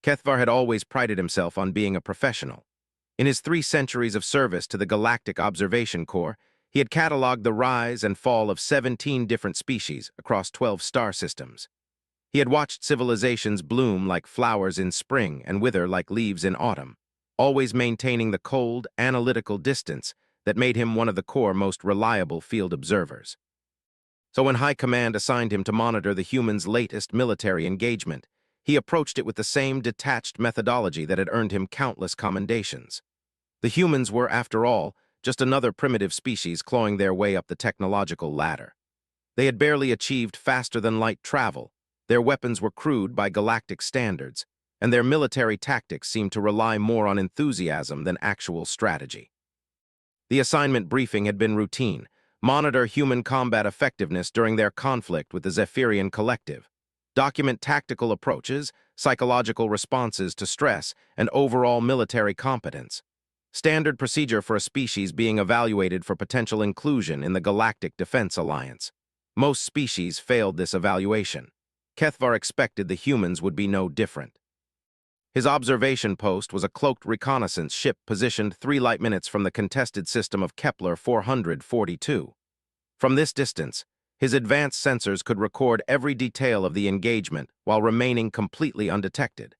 Kethvar had always prided himself on being a professional. In his 3 centuries of service to the Galactic Observation Corps, he had cataloged the rise and fall of 17 different species across 12 star systems. He had watched civilizations bloom like flowers in spring and wither like leaves in autumn, always maintaining the cold, analytical distance that made him one of the Corps' most reliable field observers. So when High Command assigned him to monitor the humans' latest military engagement, he approached it with the same detached methodology that had earned him countless commendations. The humans were, after all, just another primitive species clawing their way up the technological ladder. They had barely achieved faster-than-light travel, their weapons were crude by galactic standards, and their military tactics seemed to rely more on enthusiasm than actual strategy. The assignment briefing had been routine: monitor human combat effectiveness during their conflict with the Zephyrian Collective, document tactical approaches, psychological responses to stress, and overall military competence. Standard procedure for a species being evaluated for potential inclusion in the Galactic Defense Alliance. Most species failed this evaluation. Kethvar expected the humans would be no different. His observation post was a cloaked reconnaissance ship positioned 3 light minutes from the contested system of Kepler 442. From this distance, his advanced sensors could record every detail of the engagement while remaining completely undetected.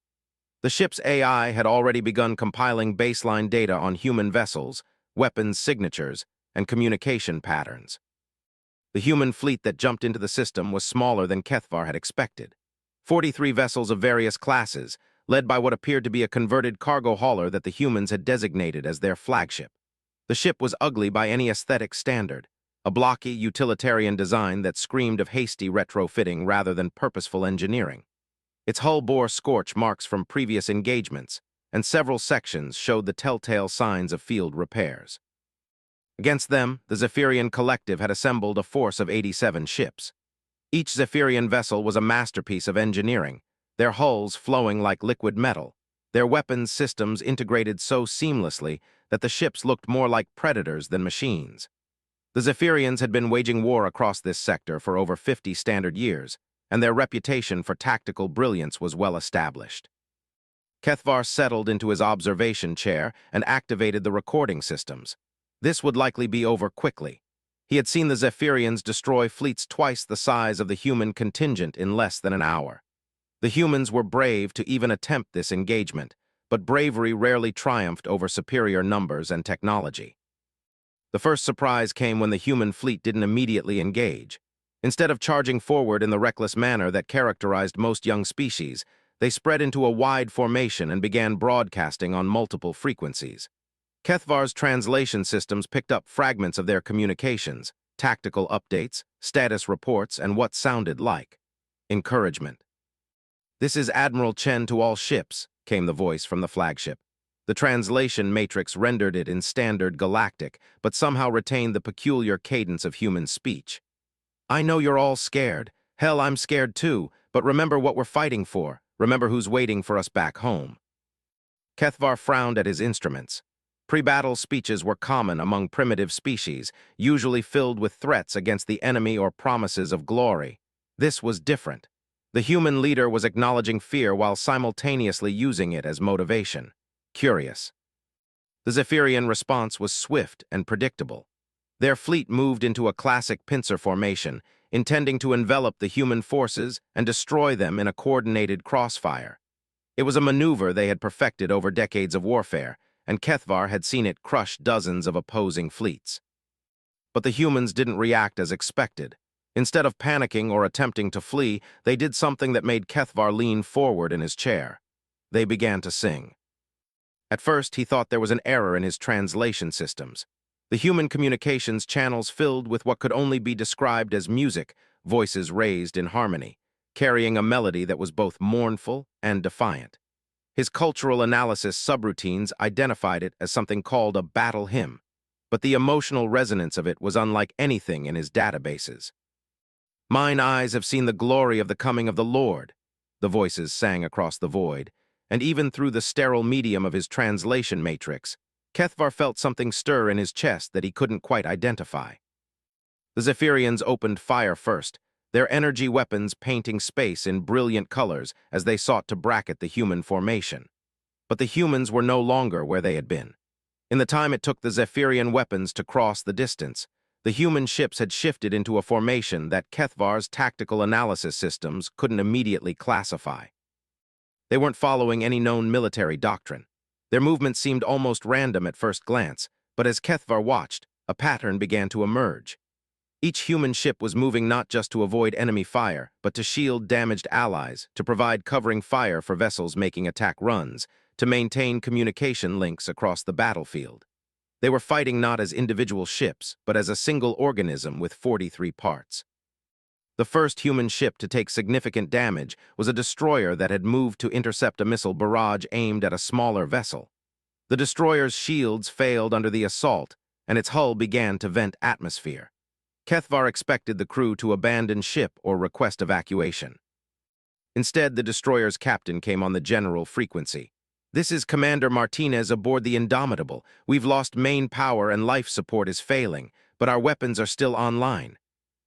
The ship's AI had already begun compiling baseline data on human vessels, weapons signatures, and communication patterns. The human fleet that jumped into the system was smaller than Kethvar had expected. 43 vessels of various classes, led by what appeared to be a converted cargo hauler that the humans had designated as their flagship. The ship was ugly by any aesthetic standard, a blocky, utilitarian design that screamed of hasty retrofitting rather than purposeful engineering. Its hull bore scorch marks from previous engagements, and several sections showed the telltale signs of field repairs. Against them, the Zephyrian Collective had assembled a force of 87 ships. Each Zephyrian vessel was a masterpiece of engineering, their hulls flowing like liquid metal, their weapons systems integrated so seamlessly that the ships looked more like predators than machines. The Zephyrians had been waging war across this sector for over 50 standard years, and their reputation for tactical brilliance was well established. Kethvar settled into his observation chair and activated the recording systems. This would likely be over quickly. He had seen the Zephyrians destroy fleets twice the size of the human contingent in less than an hour. The humans were brave to even attempt this engagement, but bravery rarely triumphed over superior numbers and technology. The first surprise came when the human fleet didn't immediately engage. Instead of charging forward in the reckless manner that characterized most young species, they spread into a wide formation and began broadcasting on multiple frequencies. Kethvar's translation systems picked up fragments of their communications, tactical updates, status reports, and what sounded like encouragement. "This is Admiral Chen to all ships," came the voice from the flagship. The translation matrix rendered it in standard galactic, but somehow retained the peculiar cadence of human speech. "I know you're all scared. Hell, I'm scared too, but remember what we're fighting for. Remember who's waiting for us back home." Kethvar frowned at his instruments. Pre-battle speeches were common among primitive species, usually filled with threats against the enemy or promises of glory. This was different. The human leader was acknowledging fear while simultaneously using it as motivation. Curious. The Zephyrian response was swift and predictable. Their fleet moved into a classic pincer formation, intending to envelop the human forces and destroy them in a coordinated crossfire. It was a maneuver they had perfected over decades of warfare, and Kethvar had seen it crush dozens of opposing fleets. But the humans didn't react as expected. Instead of panicking or attempting to flee, they did something that made Kethvar lean forward in his chair. They began to sing. At first, he thought there was an error in his translation systems. The human communications channels filled with what could only be described as music, voices raised in harmony, carrying a melody that was both mournful and defiant. His cultural analysis subroutines identified it as something called a battle hymn, but the emotional resonance of it was unlike anything in his databases. "Mine eyes have seen the glory of the coming of the Lord," the voices sang across the void, and even through the sterile medium of his translation matrix, Kethvar felt something stir in his chest that he couldn't quite identify. The Zephyrians opened fire first, their energy weapons painting space in brilliant colors as they sought to bracket the human formation. But the humans were no longer where they had been. In the time it took the Zephyrian weapons to cross the distance, the human ships had shifted into a formation that Kethvar's tactical analysis systems couldn't immediately classify. They weren't following any known military doctrine. Their movements seemed almost random at first glance, but as Kethvar watched, a pattern began to emerge. Each human ship was moving not just to avoid enemy fire, but to shield damaged allies, to provide covering fire for vessels making attack runs, to maintain communication links across the battlefield. They were fighting not as individual ships, but as a single organism with 43 parts. The first human ship to take significant damage was a destroyer that had moved to intercept a missile barrage aimed at a smaller vessel. The destroyer's shields failed under the assault, and its hull began to vent atmosphere. Kethvar expected the crew to abandon ship or request evacuation. Instead, the destroyer's captain came on the general frequency. "This is Commander Martinez aboard the Indomitable. We've lost main power and life support is failing, but our weapons are still online."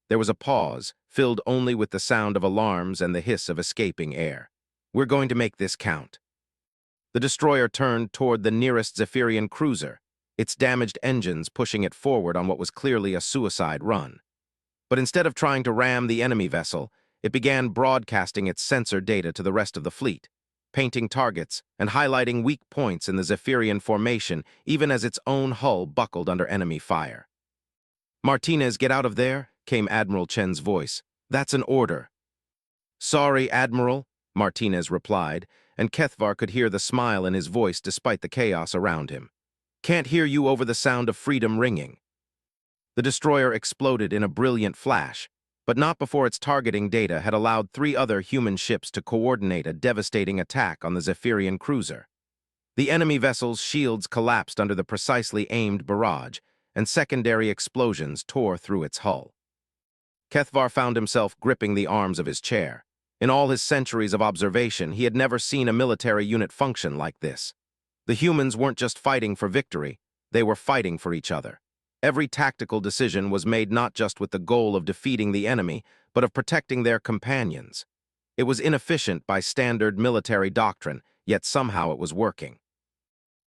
There was a pause, filled only with the sound of alarms and the hiss of escaping air. "We're going to make this count." The destroyer turned toward the nearest Zephyrian cruiser, its damaged engines pushing it forward on what was clearly a suicide run. But instead of trying to ram the enemy vessel, it began broadcasting its sensor data to the rest of the fleet, painting targets and highlighting weak points in the Zephyrian formation even as its own hull buckled under enemy fire. "Martinez, get out of there," came Admiral Chen's voice. "That's an order." "Sorry, Admiral," Martinez replied, and Kethvar could hear the smile in his voice despite the chaos around him. "Can't hear you over the sound of freedom ringing." The destroyer exploded in a brilliant flash, but not before its targeting data had allowed 3 other human ships to coordinate a devastating attack on the Zephyrian cruiser. The enemy vessel's shields collapsed under the precisely aimed barrage, and secondary explosions tore through its hull. Kethvar found himself gripping the arms of his chair. In all his centuries of observation, he had never seen a military unit function like this. The humans weren't just fighting for victory, they were fighting for each other. Every tactical decision was made not just with the goal of defeating the enemy, but of protecting their companions. It was inefficient by standard military doctrine, yet somehow it was working.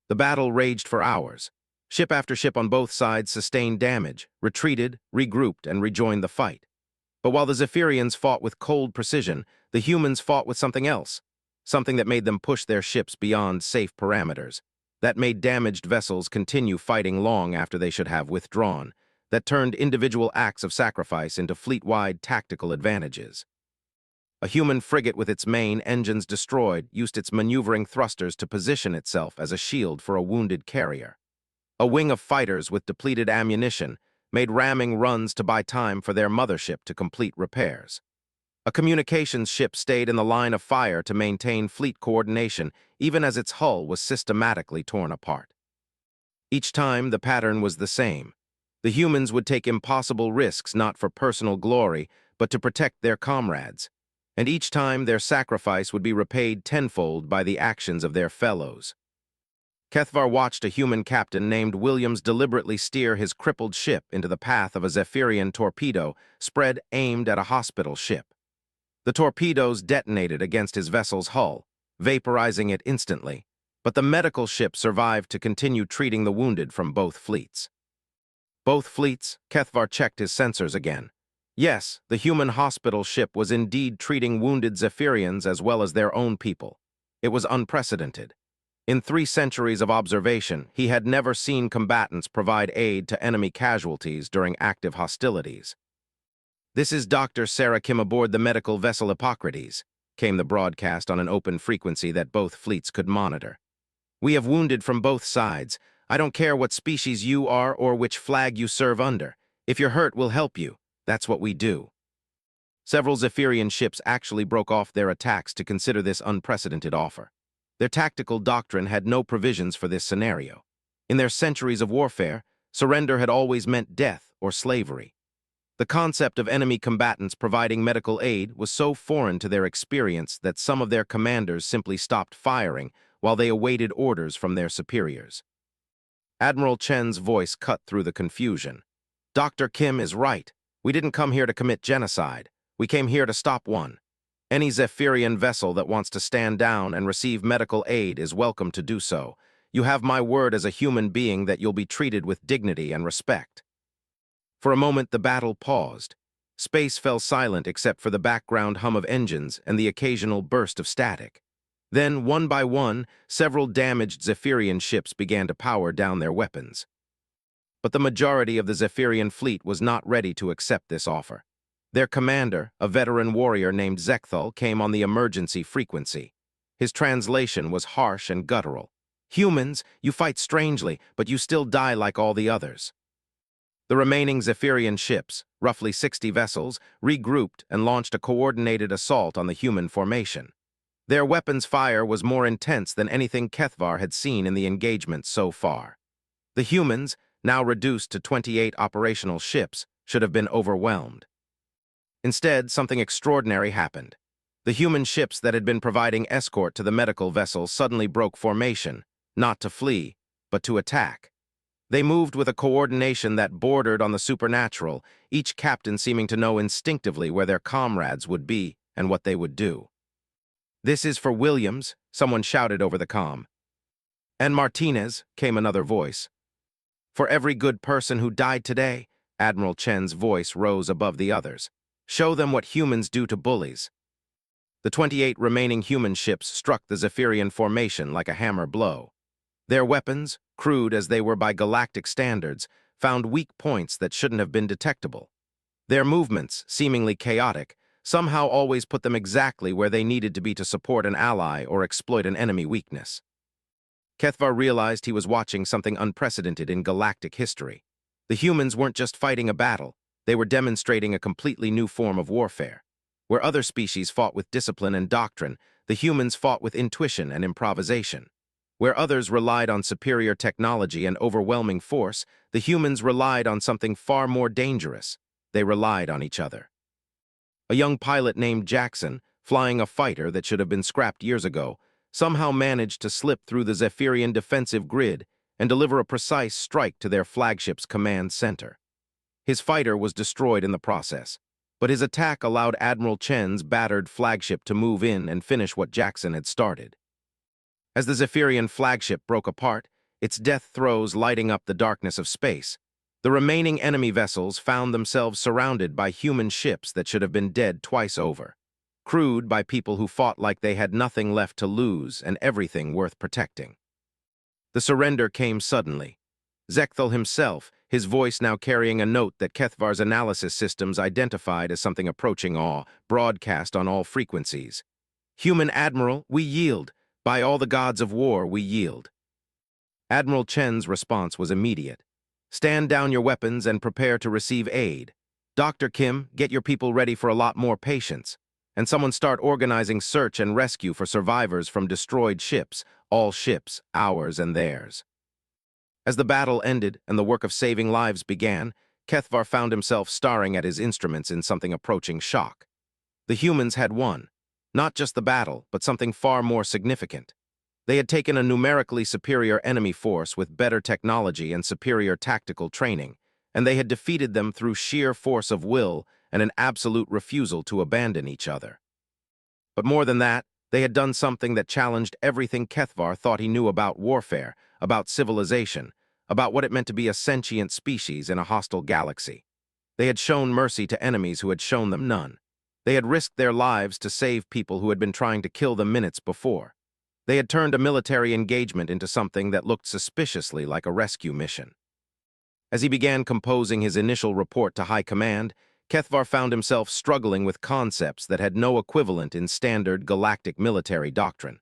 The battle raged for hours. Ship after ship on both sides sustained damage, retreated, regrouped, and rejoined the fight. But while the Zephyrians fought with cold precision, the humans fought with something else, something that made them push their ships beyond safe parameters, that made damaged vessels continue fighting long after they should have withdrawn, that turned individual acts of sacrifice into fleet-wide tactical advantages. A human frigate with its main engines destroyed used its maneuvering thrusters to position itself as a shield for a wounded carrier. A wing of fighters with depleted ammunition made ramming runs to buy time for their mothership to complete repairs. A communications ship stayed in the line of fire to maintain fleet coordination, even as its hull was systematically torn apart. Each time, the pattern was the same. The humans would take impossible risks not for personal glory, but to protect their comrades. And each time, their sacrifice would be repaid tenfold by the actions of their fellows. Kethvar watched a human captain named Williams deliberately steer his crippled ship into the path of a Zephyrian torpedo spread aimed at a hospital ship. The torpedoes detonated against his vessel's hull, vaporizing it instantly, but the medical ship survived to continue treating the wounded from both fleets. Both fleets, Kethvar checked his sensors again. Yes, the human hospital ship was indeed treating wounded Zephyrians as well as their own people. It was unprecedented. In 3 centuries of observation, he had never seen combatants provide aid to enemy casualties during active hostilities. "This is Dr. Sarah Kim aboard the medical vessel Hippocrates," came the broadcast on an open frequency that both fleets could monitor. "We have wounded from both sides. I don't care what species you are or which flag you serve under. If you're hurt, we'll help you. That's what we do." Several Zephyrian ships actually broke off their attacks to consider this unprecedented offer. Their tactical doctrine had no provisions for this scenario. In their centuries of warfare, surrender had always meant death or slavery. The concept of enemy combatants providing medical aid was so foreign to their experience that some of their commanders simply stopped firing while they awaited orders from their superiors. Admiral Chen's voice cut through the confusion. "Dr. Kim is right. We didn't come here to commit genocide. We came here to stop one. Any Zephyrian vessel that wants to stand down and receive medical aid is welcome to do so. You have my word as a human being that you'll be treated with dignity and respect." For a moment, the battle paused. Space fell silent except for the background hum of engines and the occasional burst of static. Then, one by one, several damaged Zephyrian ships began to power down their weapons. But the majority of the Zephyrian fleet was not ready to accept this offer. Their commander, a veteran warrior named Zekthal, came on the emergency frequency. His translation was harsh and guttural. "Humans, you fight strangely, but you still die like all the others." The remaining Zephyrian ships, roughly 60 vessels, regrouped and launched a coordinated assault on the human formation. Their weapons fire was more intense than anything Kethvar had seen in the engagement so far. The humans, now reduced to 28 operational ships, should have been overwhelmed. Instead, something extraordinary happened. The human ships that had been providing escort to the medical vessels suddenly broke formation, not to flee, but to attack. They moved with a coordination that bordered on the supernatural, each captain seeming to know instinctively where their comrades would be and what they would do. "This is for Williams," someone shouted over the comm. "And Martinez," came another voice. "For every good person who died today," Admiral Chen's voice rose above the others. "Show them what humans do to bullies." The 28 remaining human ships struck the Zephyrian formation like a hammer blow. Their weapons, crude as they were by galactic standards, found weak points that shouldn't have been detectable. Their movements, seemingly chaotic, somehow always put them exactly where they needed to be to support an ally or exploit an enemy weakness. Kethvar realized he was watching something unprecedented in galactic history. The humans weren't just fighting a battle, they were demonstrating a completely new form of warfare. Where other species fought with discipline and doctrine, the humans fought with intuition and improvisation. Where others relied on superior technology and overwhelming force, the humans relied on something far more dangerous. They relied on each other. A young pilot named Jackson, flying a fighter that should have been scrapped years ago, somehow managed to slip through the Zephyrian defensive grid and deliver a precise strike to their flagship's command center. His fighter was destroyed in the process, but his attack allowed Admiral Chen's battered flagship to move in and finish what Jackson had started. As the Zephyrian flagship broke apart, its death throes lighting up the darkness of space, the remaining enemy vessels found themselves surrounded by human ships that should have been dead twice over, crewed by people who fought like they had nothing left to lose and everything worth protecting. The surrender came suddenly. Zekthal himself, his voice now carrying a note that Kethvar's analysis systems identified as something approaching awe, broadcast on all frequencies. "Human Admiral, we yield. By all the gods of war, we yield." Admiral Chen's response was immediate. "Stand down your weapons and prepare to receive aid. Dr. Kim, get your people ready for a lot more patience. And someone start organizing search and rescue for survivors from destroyed ships, all ships, ours and theirs." As the battle ended and the work of saving lives began, Kethvar found himself staring at his instruments in something approaching shock. The humans had won. Not just the battle, but something far more significant. They had taken a numerically superior enemy force with better technology and superior tactical training, and they had defeated them through sheer force of will and an absolute refusal to abandon each other. But more than that, they had done something that challenged everything Kethvar thought he knew about warfare, about civilization, about what it meant to be a sentient species in a hostile galaxy. They had shown mercy to enemies who had shown them none. They had risked their lives to save people who had been trying to kill them minutes before. They had turned a military engagement into something that looked suspiciously like a rescue mission. As he began composing his initial report to High Command, Kethvar found himself struggling with concepts that had no equivalent in standard galactic military doctrine.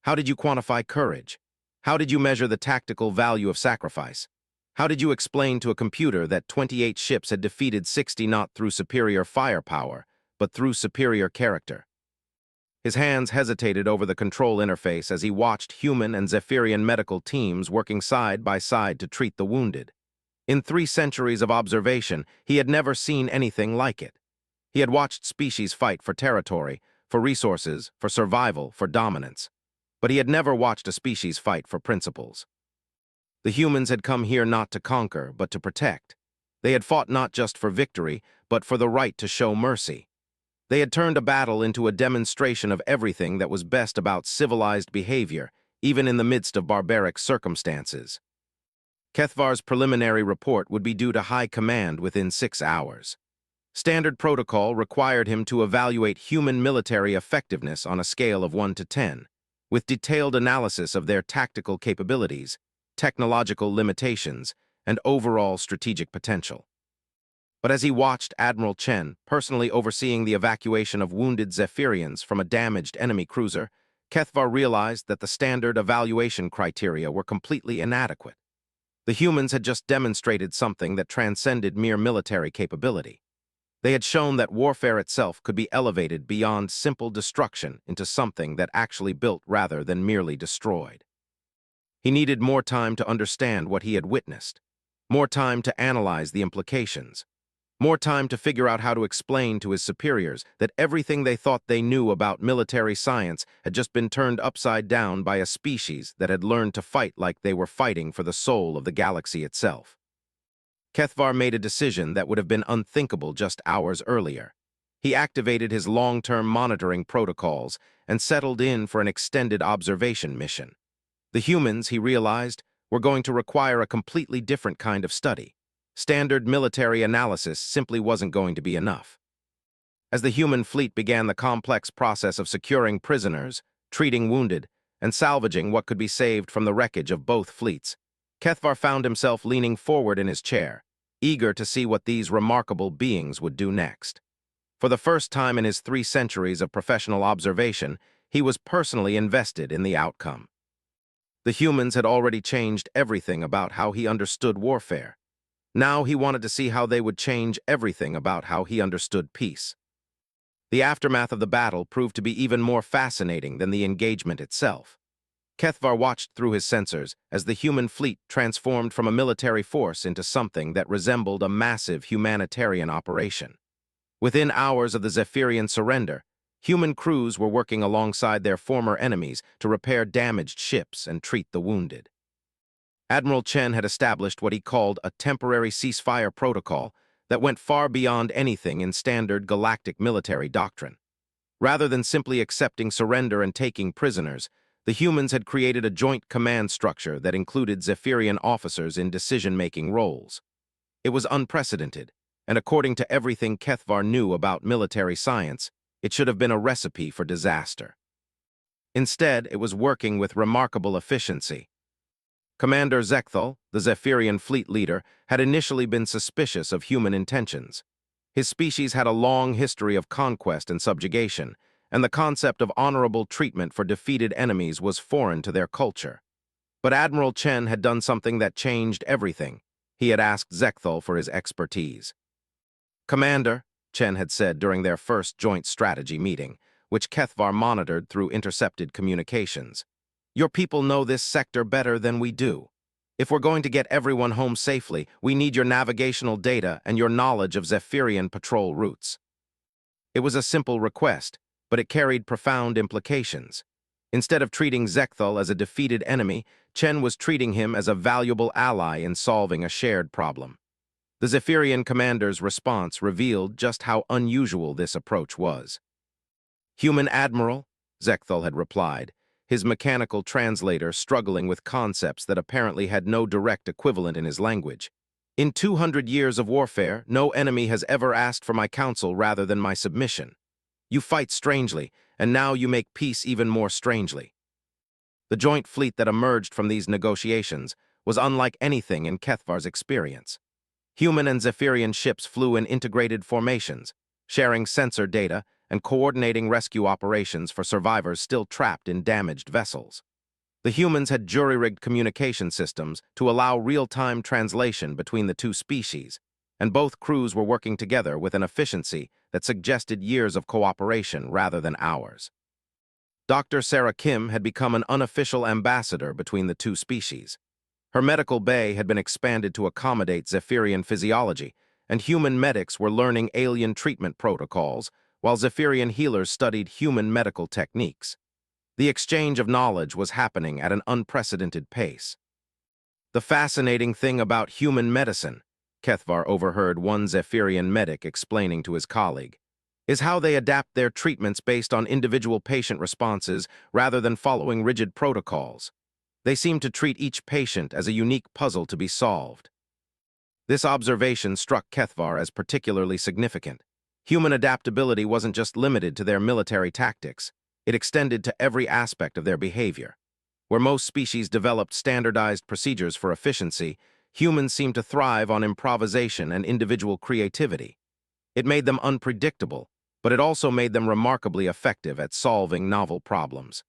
How did you quantify courage? How did you measure the tactical value of sacrifice? How did you explain to a computer that 28 ships had defeated 60 not through superior firepower, but through superior character? His hands hesitated over the control interface as he watched human and Zephyrian medical teams working side by side to treat the wounded. In 3 centuries of observation, he had never seen anything like it. He had watched species fight for territory, for resources, for survival, for dominance. But he had never watched a species fight for principles. The humans had come here not to conquer, but to protect. They had fought not just for victory, but for the right to show mercy. They had turned a battle into a demonstration of everything that was best about civilized behavior, even in the midst of barbaric circumstances. Kethvar's preliminary report would be due to High Command within 6 hours. Standard protocol required him to evaluate human military effectiveness on a scale of 1 to 10, with detailed analysis of their tactical capabilities, technological limitations, and overall strategic potential. But as he watched Admiral Chen personally overseeing the evacuation of wounded Zephyrians from a damaged enemy cruiser, Kethvar realized that the standard evaluation criteria were completely inadequate. The humans had just demonstrated something that transcended mere military capability. They had shown that warfare itself could be elevated beyond simple destruction into something that actually built rather than merely destroyed. He needed more time to understand what he had witnessed, more time to analyze the implications, more time to figure out how to explain to his superiors that everything they thought they knew about military science had just been turned upside down by a species that had learned to fight like they were fighting for the soul of the galaxy itself. Kethvar made a decision that would have been unthinkable just hours earlier. He activated his long-term monitoring protocols and settled in for an extended observation mission. The humans, he realized, were going to require a completely different kind of study. Standard military analysis simply wasn't going to be enough. As the human fleet began the complex process of securing prisoners, treating wounded, and salvaging what could be saved from the wreckage of both fleets, Kethvar found himself leaning forward in his chair, eager to see what these remarkable beings would do next. For the first time in his 3 centuries of professional observation, he was personally invested in the outcome. The humans had already changed everything about how he understood warfare. Now he wanted to see how they would change everything about how he understood peace. The aftermath of the battle proved to be even more fascinating than the engagement itself. Kethvar watched through his sensors as the human fleet transformed from a military force into something that resembled a massive humanitarian operation. Within hours of the Zephyrian surrender, human crews were working alongside their former enemies to repair damaged ships and treat the wounded. Admiral Chen had established what he called a temporary ceasefire protocol that went far beyond anything in standard galactic military doctrine. Rather than simply accepting surrender and taking prisoners, the humans had created a joint command structure that included Zephyrian officers in decision-making roles. It was unprecedented, and according to everything Kethvar knew about military science, it should have been a recipe for disaster. Instead, it was working with remarkable efficiency. Commander Zekthal, the Zephyrian fleet leader, had initially been suspicious of human intentions. His species had a long history of conquest and subjugation, and the concept of honorable treatment for defeated enemies was foreign to their culture. But Admiral Chen had done something that changed everything. He had asked Zekthal for his expertise. "Commander," Chen had said during their first joint strategy meeting, which Kethvar monitored through intercepted communications, "your people know this sector better than we do. If we're going to get everyone home safely, we need your navigational data and your knowledge of Zephyrian patrol routes." It was a simple request, but it carried profound implications. Instead of treating Zekthal as a defeated enemy, Chen was treating him as a valuable ally in solving a shared problem. The Zephyrian commander's response revealed just how unusual this approach was. "Human Admiral," Zekthal had replied, his mechanical translator struggling with concepts that apparently had no direct equivalent in his language. "In 200 years of warfare, no enemy has ever asked for my counsel rather than my submission. You fight strangely, and now you make peace even more strangely." The joint fleet that emerged from these negotiations was unlike anything in Kethvar's experience. Human and Zephyrian ships flew in integrated formations, sharing sensor data and coordinating rescue operations for survivors still trapped in damaged vessels. The humans had jury-rigged communication systems to allow real-time translation between the two species, and both crews were working together with an efficiency that suggested years of cooperation rather than hours. Dr. Sarah Kim had become an unofficial ambassador between the two species. Her medical bay had been expanded to accommodate Zephyrian physiology, and human medics were learning alien treatment protocols, while Zephyrian healers studied human medical techniques. The exchange of knowledge was happening at an unprecedented pace. "The fascinating thing about human medicine," Kethvar overheard one Zephyrian medic explaining to his colleague, is how they adapt their treatments based on individual patient responses rather than following rigid protocols. They seem to treat each patient as a unique puzzle to be solved. This observation struck Kethvar as particularly significant. Human adaptability wasn't just limited to their military tactics, it extended to every aspect of their behavior. Where most species developed standardized procedures for efficiency, humans seemed to thrive on improvisation and individual creativity. It made them unpredictable, but it also made them remarkably effective at solving novel problems.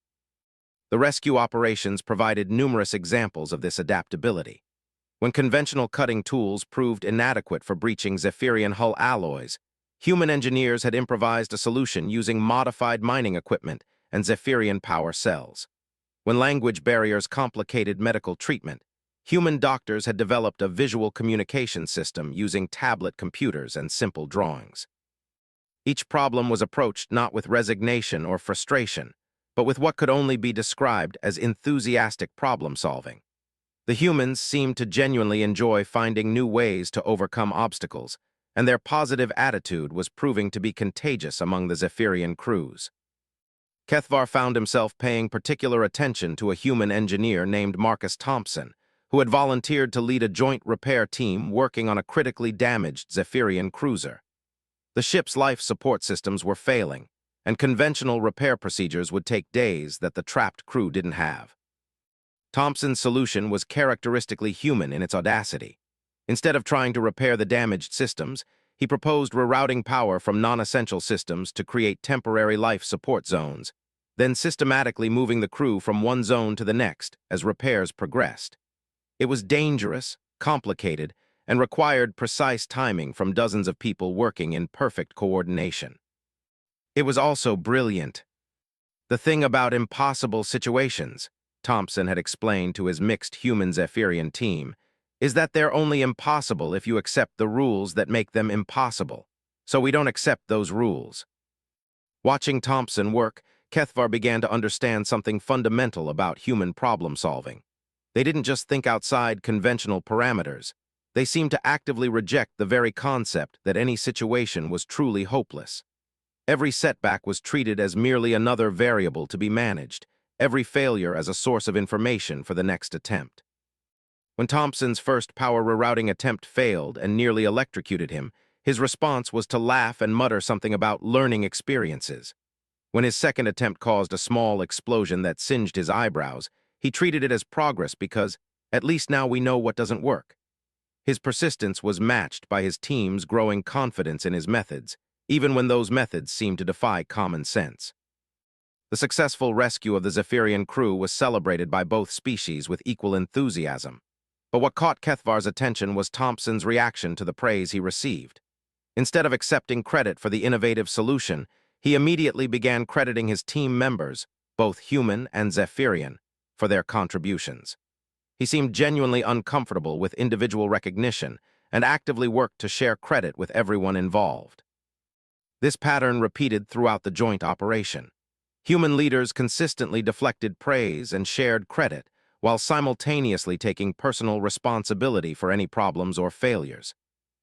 The rescue operations provided numerous examples of this adaptability. When conventional cutting tools proved inadequate for breaching Zephyrian hull alloys, human engineers had improvised a solution using modified mining equipment and Zephyrian power cells. When language barriers complicated medical treatment, human doctors had developed a visual communication system using tablet computers and simple drawings. Each problem was approached not with resignation or frustration, but with what could only be described as enthusiastic problem-solving. The humans seemed to genuinely enjoy finding new ways to overcome obstacles, and their positive attitude was proving to be contagious among the Zephyrian crews. Kethvar found himself paying particular attention to a human engineer named Marcus Thompson, who had volunteered to lead a joint repair team working on a critically damaged Zephyrian cruiser. The ship's life support systems were failing, and conventional repair procedures would take days that the trapped crew didn't have. Thompson's solution was characteristically human in its audacity. Instead of trying to repair the damaged systems, he proposed rerouting power from non-essential systems to create temporary life support zones, then systematically moving the crew from one zone to the next as repairs progressed. It was dangerous, complicated, and required precise timing from dozens of people working in perfect coordination. It was also brilliant. The thing about impossible situations, Thompson had explained to his mixed human Zephyrian team, is that they're only impossible if you accept the rules that make them impossible. So we don't accept those rules. Watching Thompson work, Kethvar began to understand something fundamental about human problem-solving. They didn't just think outside conventional parameters. They seemed to actively reject the very concept that any situation was truly hopeless. Every setback was treated as merely another variable to be managed, every failure as a source of information for the next attempt. When Thompson's first power rerouting attempt failed and nearly electrocuted him, his response was to laugh and mutter something about learning experiences. When his second attempt caused a small explosion that singed his eyebrows, he treated it as progress because, at least now we know what doesn't work. His persistence was matched by his team's growing confidence in his methods, even when those methods seemed to defy common sense. The successful rescue of the Zephyrian crew was celebrated by both species with equal enthusiasm. But what caught Kethvar's attention was Thompson's reaction to the praise he received. Instead of accepting credit for the innovative solution, he immediately began crediting his team members, both human and Zephyrian, for their contributions. He seemed genuinely uncomfortable with individual recognition and actively worked to share credit with everyone involved. This pattern repeated throughout the joint operation. Human leaders consistently deflected praise and shared credit, while simultaneously taking personal responsibility for any problems or failures.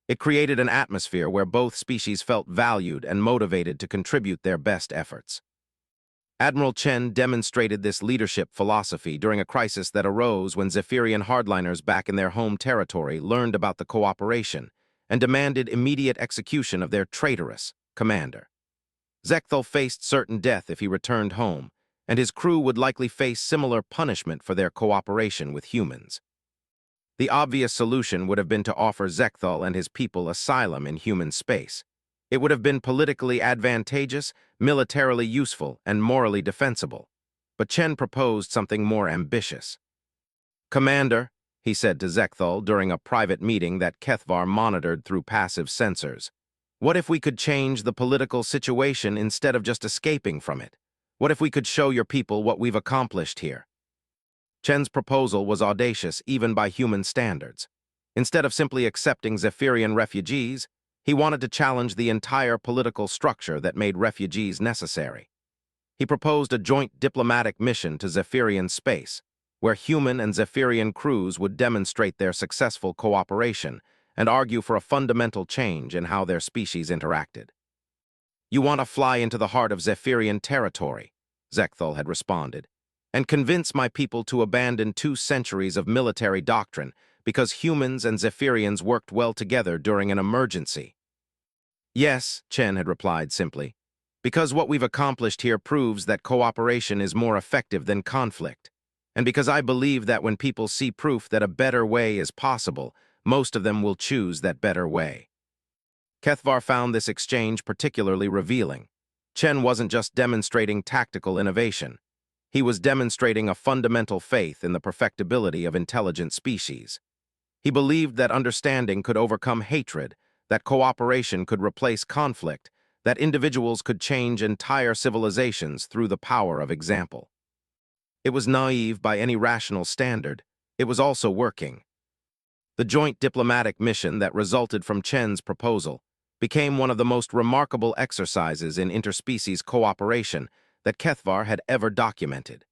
It created an atmosphere where both species felt valued and motivated to contribute their best efforts. Admiral Chen demonstrated this leadership philosophy during a crisis that arose when Zephyrian hardliners back in their home territory learned about the cooperation and demanded immediate execution of their traitorous commander. Zekthal faced certain death if he returned home, and his crew would likely face similar punishment for their cooperation with humans. The obvious solution would have been to offer Zekthal and his people asylum in human space. It would have been politically advantageous, militarily useful, and morally defensible. But Chen proposed something more ambitious. "Commander," he said to Zekthal during a private meeting that Kethvar monitored through passive sensors, "what if we could change the political situation instead of just escaping from it? What if we could show your people what we've accomplished here?" Chen's proposal was audacious even by human standards. Instead of simply accepting Zephyrian refugees, he wanted to challenge the entire political structure that made refugees necessary. He proposed a joint diplomatic mission to Zephyrian space, where human and Zephyrian crews would demonstrate their successful cooperation and argue for a fundamental change in how their species interacted. "You want to fly into the heart of Zephyrian territory," Zekthal had responded, "and convince my people to abandon 2 centuries of military doctrine because humans and Zephyrians worked well together during an emergency." "Yes," Chen had replied simply, "because what we've accomplished here proves that cooperation is more effective than conflict. And because I believe that when people see proof that a better way is possible, most of them will choose that better way." Kethvar found this exchange particularly revealing. Chen wasn't just demonstrating tactical innovation. He was demonstrating a fundamental faith in the perfectibility of intelligent species. He believed that understanding could overcome hatred, that cooperation could replace conflict, that individuals could change entire civilizations through the power of example. It was naive by any rational standard. It was also working. The joint diplomatic mission that resulted from Chen's proposal became one of the most remarkable exercises in interspecies cooperation that Kethvar had ever documented.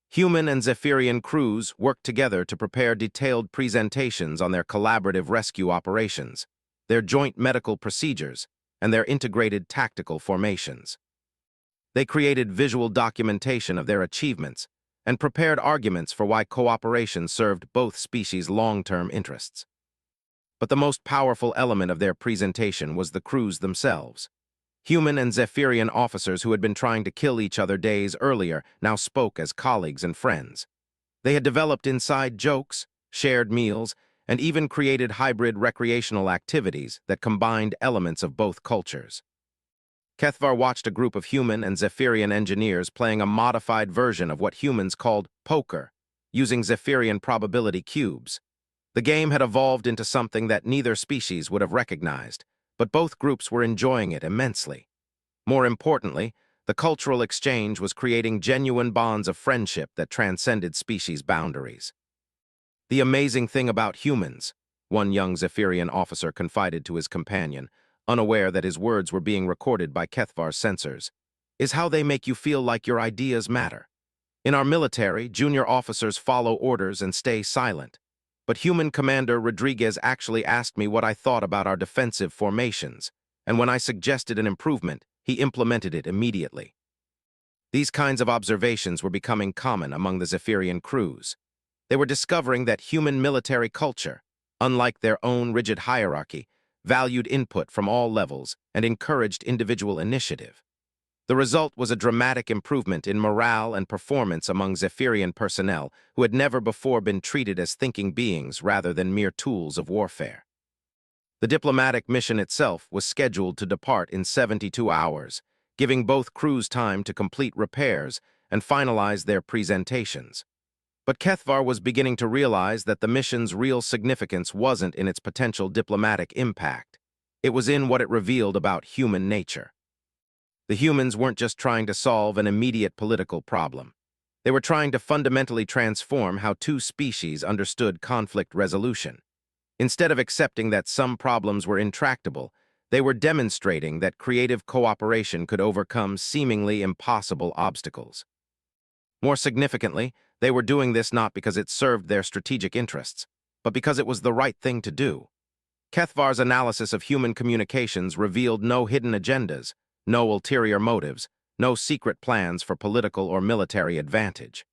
Human and Zephyrian crews worked together to prepare detailed presentations on their collaborative rescue operations, their joint medical procedures, and their integrated tactical formations. They created visual documentation of their achievements and prepared arguments for why cooperation served both species' long-term interests. But the most powerful element of their presentation was the crews themselves. Human and Zephyrian officers who had been trying to kill each other days earlier now spoke as colleagues and friends. They had developed inside jokes, shared meals, and even created hybrid recreational activities that combined elements of both cultures. Kethvar watched a group of human and Zephyrian engineers playing a modified version of what humans called poker, using Zephyrian probability cubes. The game had evolved into something that neither species would have recognized, but both groups were enjoying it immensely. More importantly, the cultural exchange was creating genuine bonds of friendship that transcended species boundaries. "The amazing thing about humans," one young Zephyrian officer confided to his companion, unaware that his words were being recorded by Kethvar's sensors, "is how they make you feel like your ideas matter. In our military, junior officers follow orders and stay silent. But Human Commander Rodriguez actually asked me what I thought about our defensive formations, and when I suggested an improvement, he implemented it immediately." These kinds of observations were becoming common among the Zephyrian crews. They were discovering that human military culture, unlike their own rigid hierarchy, valued input from all levels and encouraged individual initiative. The result was a dramatic improvement in morale and performance among Zephyrian personnel who had never before been treated as thinking beings rather than mere tools of warfare. The diplomatic mission itself was scheduled to depart in 72 hours, giving both crews time to complete repairs and finalize their presentations. But Kethvar was beginning to realize that the mission's real significance wasn't in its potential diplomatic impact. It was in what it revealed about human nature. The humans weren't just trying to solve an immediate political problem. They were trying to fundamentally transform how 2 species understood conflict resolution. Instead of accepting that some problems were intractable, they were demonstrating that creative cooperation could overcome seemingly impossible obstacles. More significantly, they were doing this not because it served their strategic interests, but because it was the right thing to do. Kethvar's analysis of human communications revealed no hidden agendas, no ulterior motives, no secret plans for political or military advantage.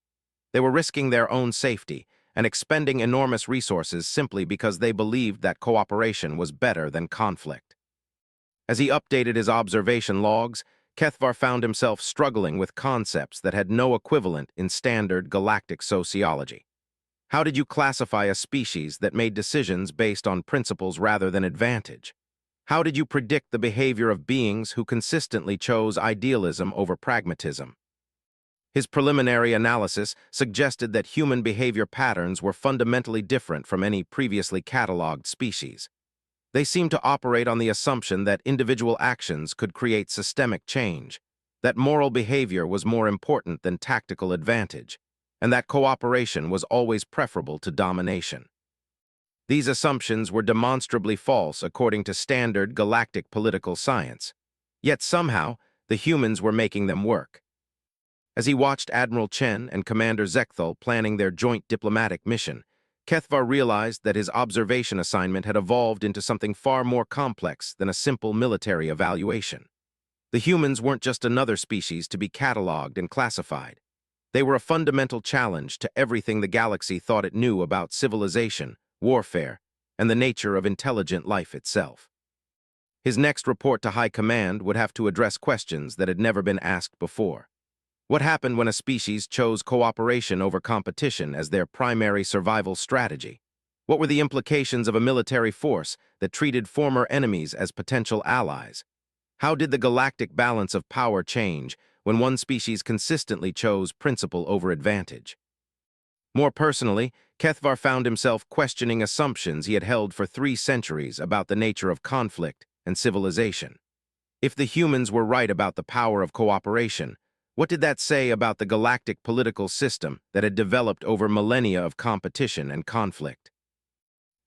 They were risking their own safety and expending enormous resources simply because they believed that cooperation was better than conflict. As he updated his observation logs, Kethvar found himself struggling with concepts that had no equivalent in standard galactic sociology. How did you classify a species that made decisions based on principles rather than advantage? How did you predict the behavior of beings who consistently chose idealism over pragmatism? His preliminary analysis suggested that human behavior patterns were fundamentally different from any previously cataloged species. They seemed to operate on the assumption that individual actions could create systemic change, that moral behavior was more important than tactical advantage, and that cooperation was always preferable to domination. These assumptions were demonstrably false according to standard galactic political science. Yet somehow, the humans were making them work. As he watched Admiral Chen and Commander Zekthal planning their joint diplomatic mission, Kethvar realized that his observation assignment had evolved into something far more complex than a simple military evaluation. The humans weren't just another species to be cataloged and classified. They were a fundamental challenge to everything the galaxy thought it knew about civilization, warfare, and the nature of intelligent life itself. His next report to High Command would have to address questions that had never been asked before. What happened when a species chose cooperation over competition as their primary survival strategy? What were the implications of a military force that treated former enemies as potential allies? How did the galactic balance of power change when one species consistently chose principle over advantage? More personally, Kethvar found himself questioning assumptions he had held for 3 centuries about the nature of conflict and civilization. If the humans were right about the power of cooperation, what did that say about the galactic political system that had developed over millennia of competition and conflict?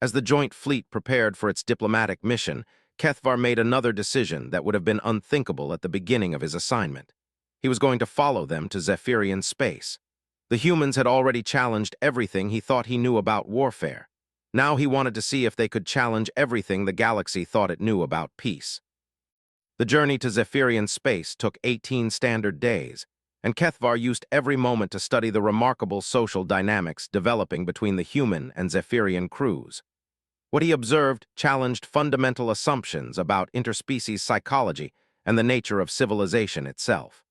As the joint fleet prepared for its diplomatic mission, Kethvar made another decision that would have been unthinkable at the beginning of his assignment. He was going to follow them to Zephyrian space. The humans had already challenged everything he thought he knew about warfare. Now he wanted to see if they could challenge everything the galaxy thought it knew about peace. The journey to Zephyrian space took 18 standard days, and Kethvar used every moment to study the remarkable social dynamics developing between the human and Zephyrian crews. What he observed challenged fundamental assumptions about interspecies psychology and the nature of civilization itself.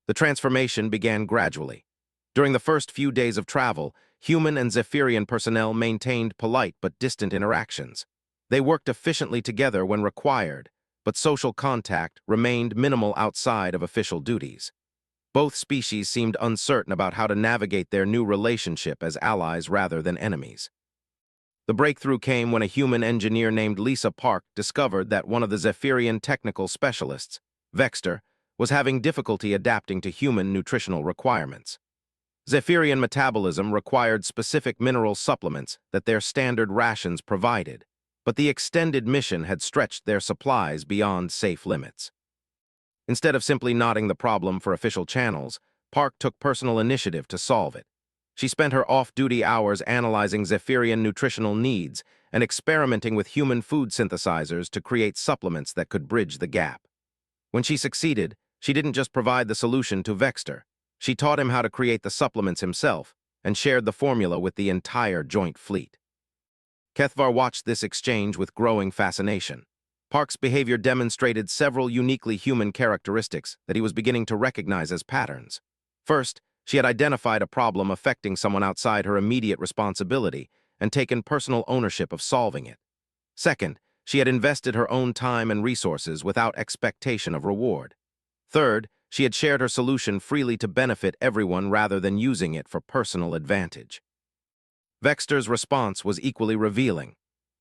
The transformation began gradually. During the first few days of travel, human and Zephyrian personnel maintained polite but distant interactions. They worked efficiently together when required, but social contact remained minimal outside of official duties. Both species seemed uncertain about how to navigate their new relationship as allies rather than enemies. The breakthrough came when a human engineer named Lisa Park discovered that one of the Zephyrian technical specialists, Vexter, was having difficulty adapting to human nutritional requirements. Zephyrian metabolism required specific mineral supplements that their standard rations provided, but the extended mission had stretched their supplies beyond safe limits. Instead of simply nodding the problem for official channels, Park took personal initiative to solve it. She spent her off-duty hours analyzing Zephyrian nutritional needs and experimenting with human food synthesizers to create supplements that could bridge the gap. When she succeeded, she didn't just provide the solution to Vexter. She taught him how to create the supplements himself and shared the formula with the entire joint fleet. Kethvar watched this exchange with growing fascination. Park's behavior demonstrated several uniquely human characteristics that he was beginning to recognize as patterns. First, she had identified a problem affecting someone outside her immediate responsibility and taken personal ownership of solving it. Second, she had invested her own time and resources without expectation of reward. Third, she had shared her solution freely to benefit everyone rather than using it for personal advantage. Vexter's response was equally revealing.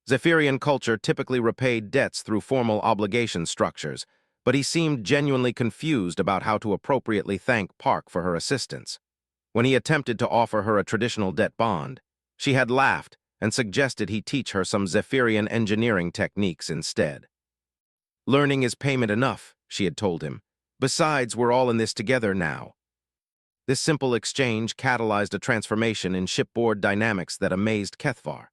Zephyrian culture typically repaid debts through formal obligation structures, but he seemed genuinely confused about how to appropriately thank Park for her assistance. When he attempted to offer her a traditional debt bond, she had laughed and suggested he teach her some Zephyrian engineering techniques instead. "Learning is payment enough," she had told him. "Besides, we're all in this together now." This simple exchange catalyzed a transformation in shipboard dynamics that amazed Kethvar.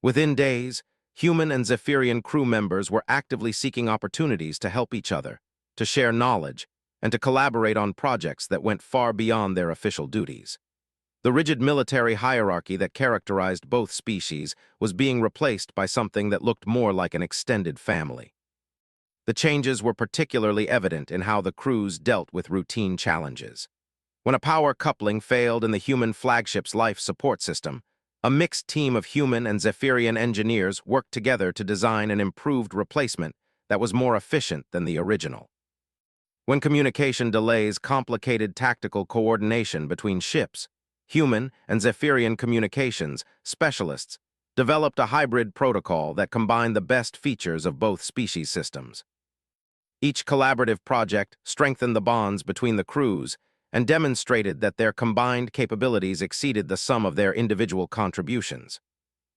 Within days, human and Zephyrian crew members were actively seeking opportunities to help each other, to share knowledge, and to collaborate on projects that went far beyond their official duties. The rigid military hierarchy that characterized both species was being replaced by something that looked more like an extended family. The changes were particularly evident in how the crews dealt with routine challenges. When a power coupling failed in the human flagship's life support system, a mixed team of human and Zephyrian engineers worked together to design an improved replacement that was more efficient than the original. When communication delays complicated tactical coordination between ships, human and Zephyrian communications specialists developed a hybrid protocol that combined the best features of both species systems. Each collaborative project strengthened the bonds between the crews and demonstrated that their combined capabilities exceeded the sum of their individual contributions.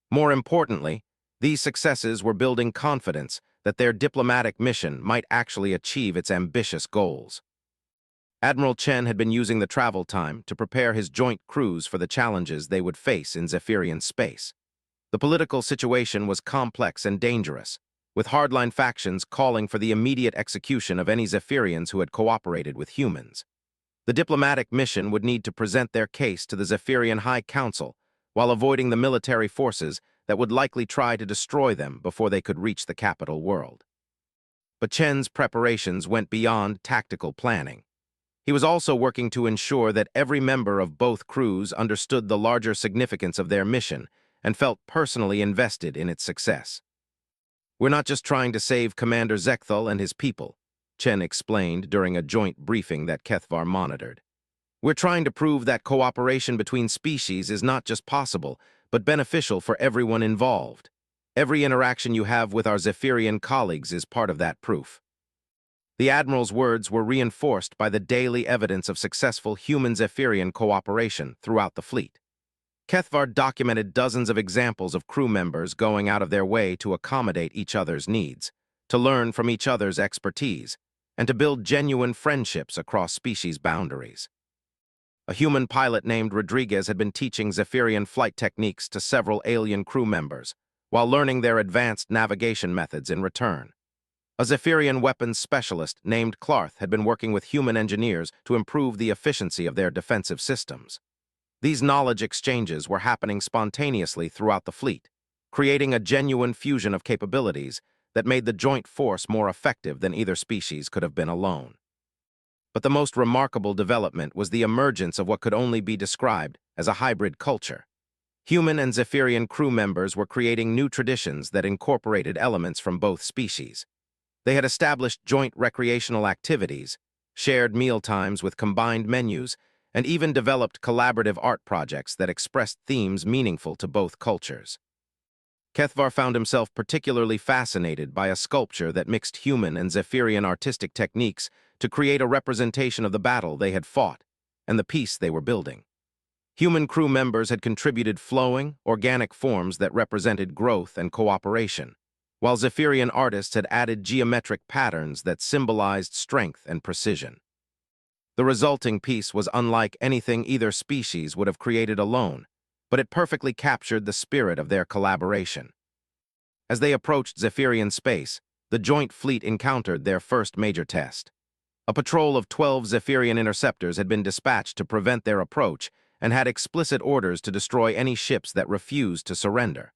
More importantly, these successes were building confidence that their diplomatic mission might actually achieve its ambitious goals. Admiral Chen had been using the travel time to prepare his joint crews for the challenges they would face in Zephyrian space. The political situation was complex and dangerous. with hardline factions calling for the immediate execution of any Zephyrians who had cooperated with humans. The diplomatic mission would need to present their case to the Zephyrian High Council while avoiding the military forces that would likely try to destroy them before they could reach the capital world. But Chen's preparations went beyond tactical planning. He was also working to ensure that every member of both crews understood the larger significance of their mission and felt personally invested in its success. "We're not just trying to save Commander Zekthal and his people," Chen explained during a joint briefing that Kethvar monitored. "We're trying to prove that cooperation between species is not just possible, but beneficial for everyone involved. Every interaction you have with our Zephyrian colleagues is part of that proof." The Admiral's words were reinforced by the daily evidence of successful human-Zephyrian cooperation throughout the fleet. Kethvar documented dozens of examples of crew members going out of their way to accommodate each other's needs, to learn from each other's expertise, and to build genuine friendships across species boundaries. A human pilot named Rodriguez had been teaching Zephyrian flight techniques to several alien crew members, while learning their advanced navigation methods in return. A Zephyrian weapons specialist named Clarth had been working with human engineers to improve the efficiency of their defensive systems. These knowledge exchanges were happening spontaneously throughout the fleet, creating a genuine fusion of capabilities that made the joint force more effective than either species could have been alone. But the most remarkable development was the emergence of what could only be described as a hybrid culture. Human and Zephyrian crew members were creating new traditions that incorporated elements from both species. They had established joint recreational activities, shared mealtimes with combined menus, and even developed collaborative art projects that expressed themes meaningful to both cultures. Kethvar found himself particularly fascinated by a sculpture that mixed human and Zephyrian artistic techniques to create a representation of the battle they had fought and the peace they were building. Human crew members had contributed flowing, organic forms that represented growth and cooperation, while Zephyrian artists had added geometric patterns that symbolized strength and precision. The resulting piece was unlike anything either species would have created alone, but it perfectly captured the spirit of their collaboration. As they approached Zephyrian space, the joint fleet encountered their first major test. A patrol of 12 Zephyrian interceptors had been dispatched to prevent their approach and had explicit orders to destroy any ships that refused to surrender.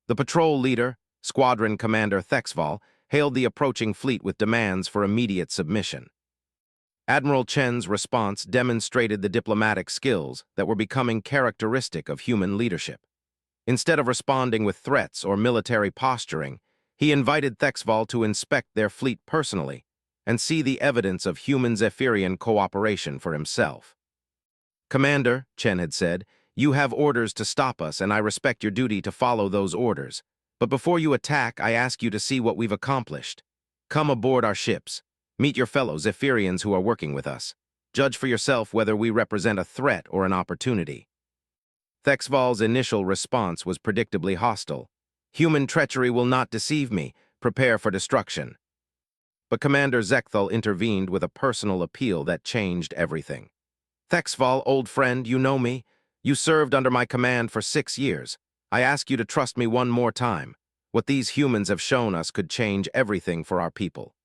The patrol leader, Squadron Commander Thexval, hailed the approaching fleet with demands for immediate submission. Admiral Chen's response demonstrated the diplomatic skills that were becoming characteristic of human leadership. Instead of responding with threats or military posturing, he invited Thexval to inspect their fleet personally and see the evidence of human-Zephyrian cooperation for himself. "Commander," Chen had said, "you have orders to stop us, and I respect your duty to follow those orders. But before you attack, I ask you to see what we've accomplished. Come aboard our ships. Meet your fellow Zephyrians who are working with us. Judge for yourself whether we represent a threat or an opportunity." Thexval's initial response was predictably hostile. "Human treachery will not deceive me. Prepare for destruction." But Commander Zekthal intervened with a personal appeal that changed everything. "Thexval, old friend, you know me. You served under my command for 6 years. I ask you to trust me one more time. What these humans have shown us could change everything for our people."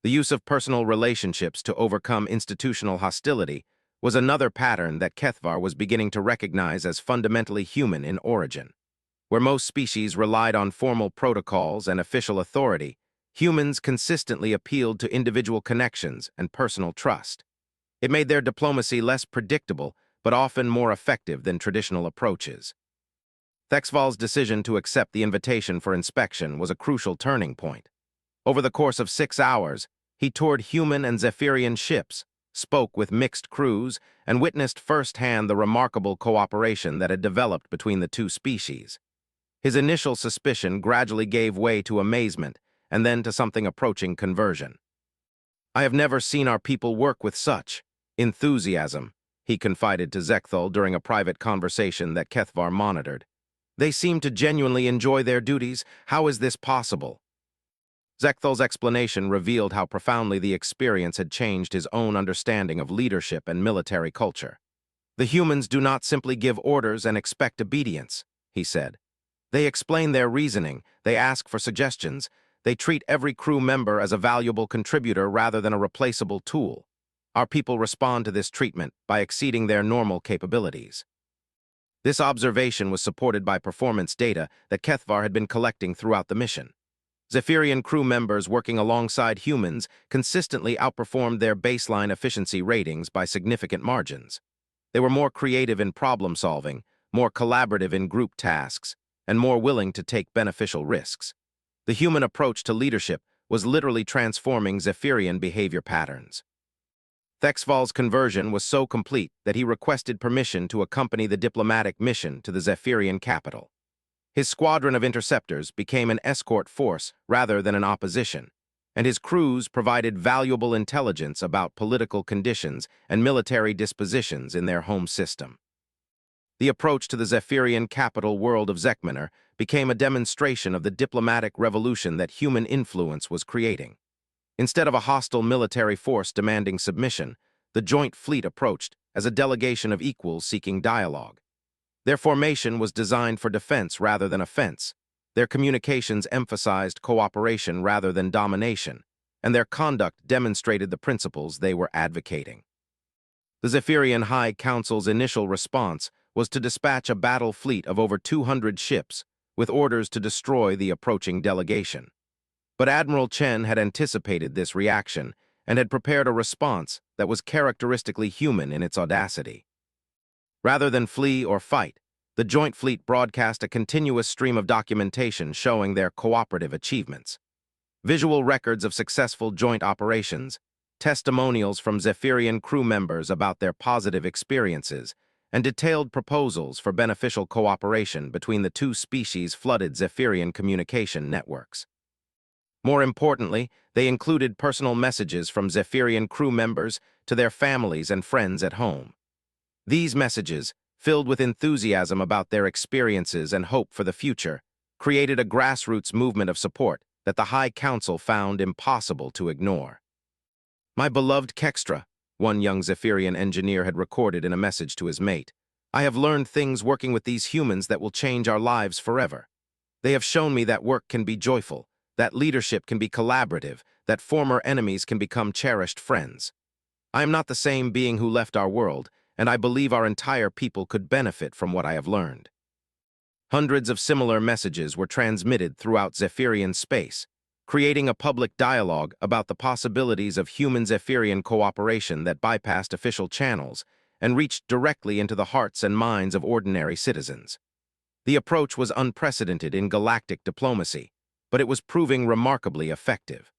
The use of personal relationships to overcome institutional hostility was another pattern that Kethvar was beginning to recognize as fundamentally human in origin. Where most species relied on formal protocols and official authority, humans consistently appealed to individual connections and personal trust. It made their diplomacy less predictable, but often more effective than traditional approaches. Thexval's decision to accept the invitation for inspection was a crucial turning point. Over the course of 6 hours, he toured human and Zephyrian ships, spoke with mixed crews, and witnessed firsthand the remarkable cooperation that had developed between the two species. His initial suspicion gradually gave way to amazement, and then to something approaching conversion. "I have never seen our people work with such enthusiasm," he confided to Zekthal during a private conversation that Kethvar monitored. "They seem to genuinely enjoy their duties. How is this possible?" Zekthal's explanation revealed how profoundly the experience had changed his own understanding of leadership and military culture. "The humans do not simply give orders and expect obedience," he said. "They explain their reasoning, they ask for suggestions, They treat every crew member as a valuable contributor rather than a replaceable tool. Our people respond to this treatment by exceeding their normal capabilities. This observation was supported by performance data that Kethvar had been collecting throughout the mission. Zephyrian crew members working alongside humans consistently outperformed their baseline efficiency ratings by significant margins. They were more creative in problem-solving, more collaborative in group tasks, and more willing to take beneficial risks. The human approach to leadership was literally transforming Zephyrian behavior patterns. Thexval's conversion was so complete that he requested permission to accompany the diplomatic mission to the Zephyrian capital. His squadron of interceptors became an escort force rather than an opposition, and his crews provided valuable intelligence about political conditions and military dispositions in their home system. The approach to the Zephyrian capital world of Zekmaner became a demonstration of the diplomatic revolution that human influence was creating. Instead of a hostile military force demanding submission, the joint fleet approached as a delegation of equals seeking dialogue. Their formation was designed for defense rather than offense. Their communications emphasized cooperation rather than domination, and their conduct demonstrated the principles they were advocating. The Zephyrian High Council's initial response was to dispatch a battle fleet of over 200 ships with orders to destroy the approaching delegation. But Admiral Chen had anticipated this reaction and had prepared a response that was characteristically human in its audacity. Rather than flee or fight, the Joint Fleet broadcast a continuous stream of documentation showing their cooperative achievements. Visual records of successful joint operations, testimonials from Zephyrian crew members about their positive experiences, and detailed proposals for beneficial cooperation between the two species flooded Zephyrian communication networks. More importantly, they included personal messages from Zephyrian crew members to their families and friends at home. These messages, filled with enthusiasm about their experiences and hope for the future, created a grassroots movement of support that the High Council found impossible to ignore. "My beloved Kextra," one young Zephyrian engineer had recorded in a message to his mate, "I have learned things working with these humans that will change our lives forever. They have shown me that work can be joyful, that leadership can be collaborative, that former enemies can become cherished friends. I am not the same being who left our world, and I believe our entire people could benefit from what I have learned." Hundreds of similar messages were transmitted throughout Zephyrian space, creating a public dialogue about the possibilities of human-Zephyrian cooperation that bypassed official channels and reached directly into the hearts and minds of ordinary citizens. The approach was unprecedented in galactic diplomacy, but it was proving remarkably effective.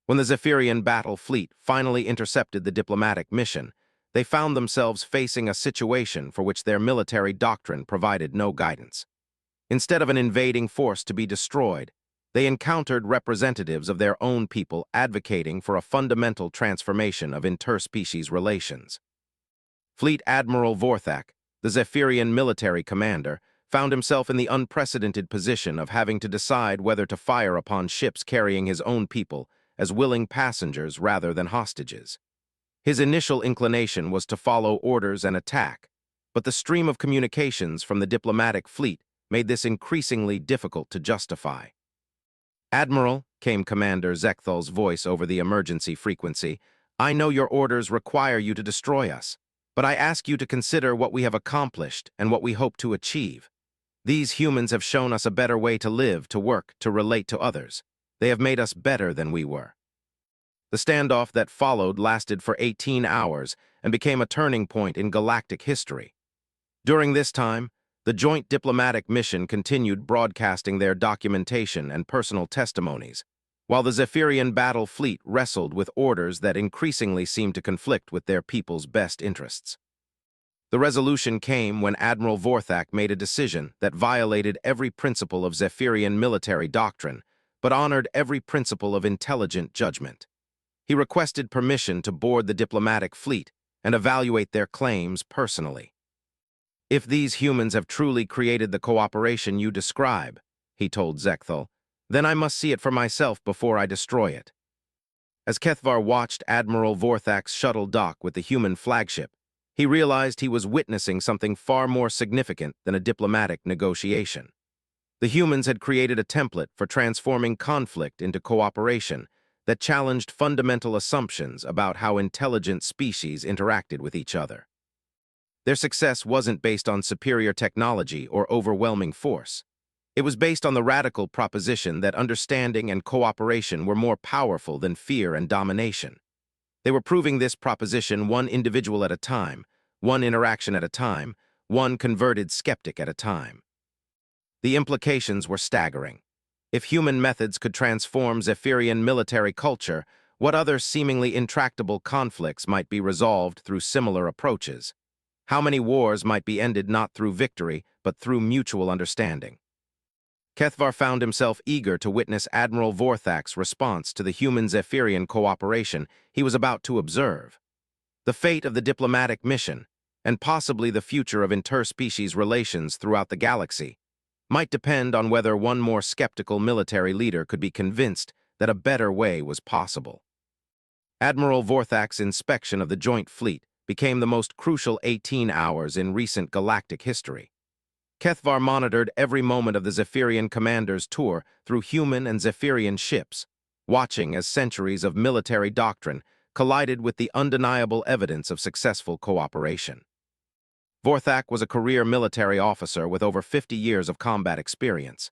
When the Zephyrian battle fleet finally intercepted the diplomatic mission, they found themselves facing a situation for which their military doctrine provided no guidance. Instead of an invading force to be destroyed, they encountered representatives of their own people advocating for a fundamental transformation of interspecies relations. Fleet Admiral Vorthak, the Zephyrian military commander, found himself in the unprecedented position of having to decide whether to fire upon ships carrying his own people as willing passengers rather than hostages. His initial inclination was to follow orders and attack, but the stream of communications from the diplomatic fleet made this increasingly difficult to justify. "Admiral," came Commander Zekthal's voice over the emergency frequency, "I know your orders require you to destroy us, but I ask you to consider what we have accomplished and what we hope to achieve. These humans have shown us a better way to live, to work, to relate to others. They have made us better than we were." The standoff that followed lasted for 18 hours and became a turning point in galactic history. During this time, the joint diplomatic mission continued broadcasting their documentation and personal testimonies, while the Zephyrian battle fleet wrestled with orders that increasingly seemed to conflict with their people's best interests. The resolution came when Admiral Vorthak made a decision that violated every principle of Zephyrian military doctrine, but honored every principle of intelligent judgment. He requested permission to board the diplomatic fleet and evaluate their claims personally. "If these humans have truly created the cooperation you describe," he told Zekthal, "then I must see it for myself before I destroy it." As Kethvar watched Admiral Vorthak's shuttle dock with the human flagship, he realized he was witnessing something far more significant than a diplomatic negotiation. The humans had created a template for transforming conflict into cooperation that challenged fundamental assumptions about how intelligent species interacted with each other. Their success wasn't based on superior technology or overwhelming force. It was based on the radical proposition that understanding and cooperation were more powerful than fear and domination. They were proving this proposition one individual at a time, one interaction at a time, one converted skeptic at a time. The implications were staggering. If human methods could transform Zephyrian military culture, what other seemingly intractable conflicts might be resolved through similar approaches? How many wars might be ended not through victory, but through mutual understanding? Kethvar found himself eager to witness Admiral Vorthak's response to the human-Zephyrian cooperation he was about to observe. The fate of the diplomatic mission, and possibly the future of interspecies relations throughout the galaxy, might depend on whether one more skeptical military leader could be convinced that a better way was possible. Admiral Vorthak's inspection of the joint fleet became the most crucial 18 hours in recent galactic history. Kethvar monitored every moment of the Zephyrian commander's tour through human and Zephyrian ships, watching as centuries of military doctrine collided with the undeniable evidence of successful cooperation. Vorthak was a career military officer with over 50 years of combat experience.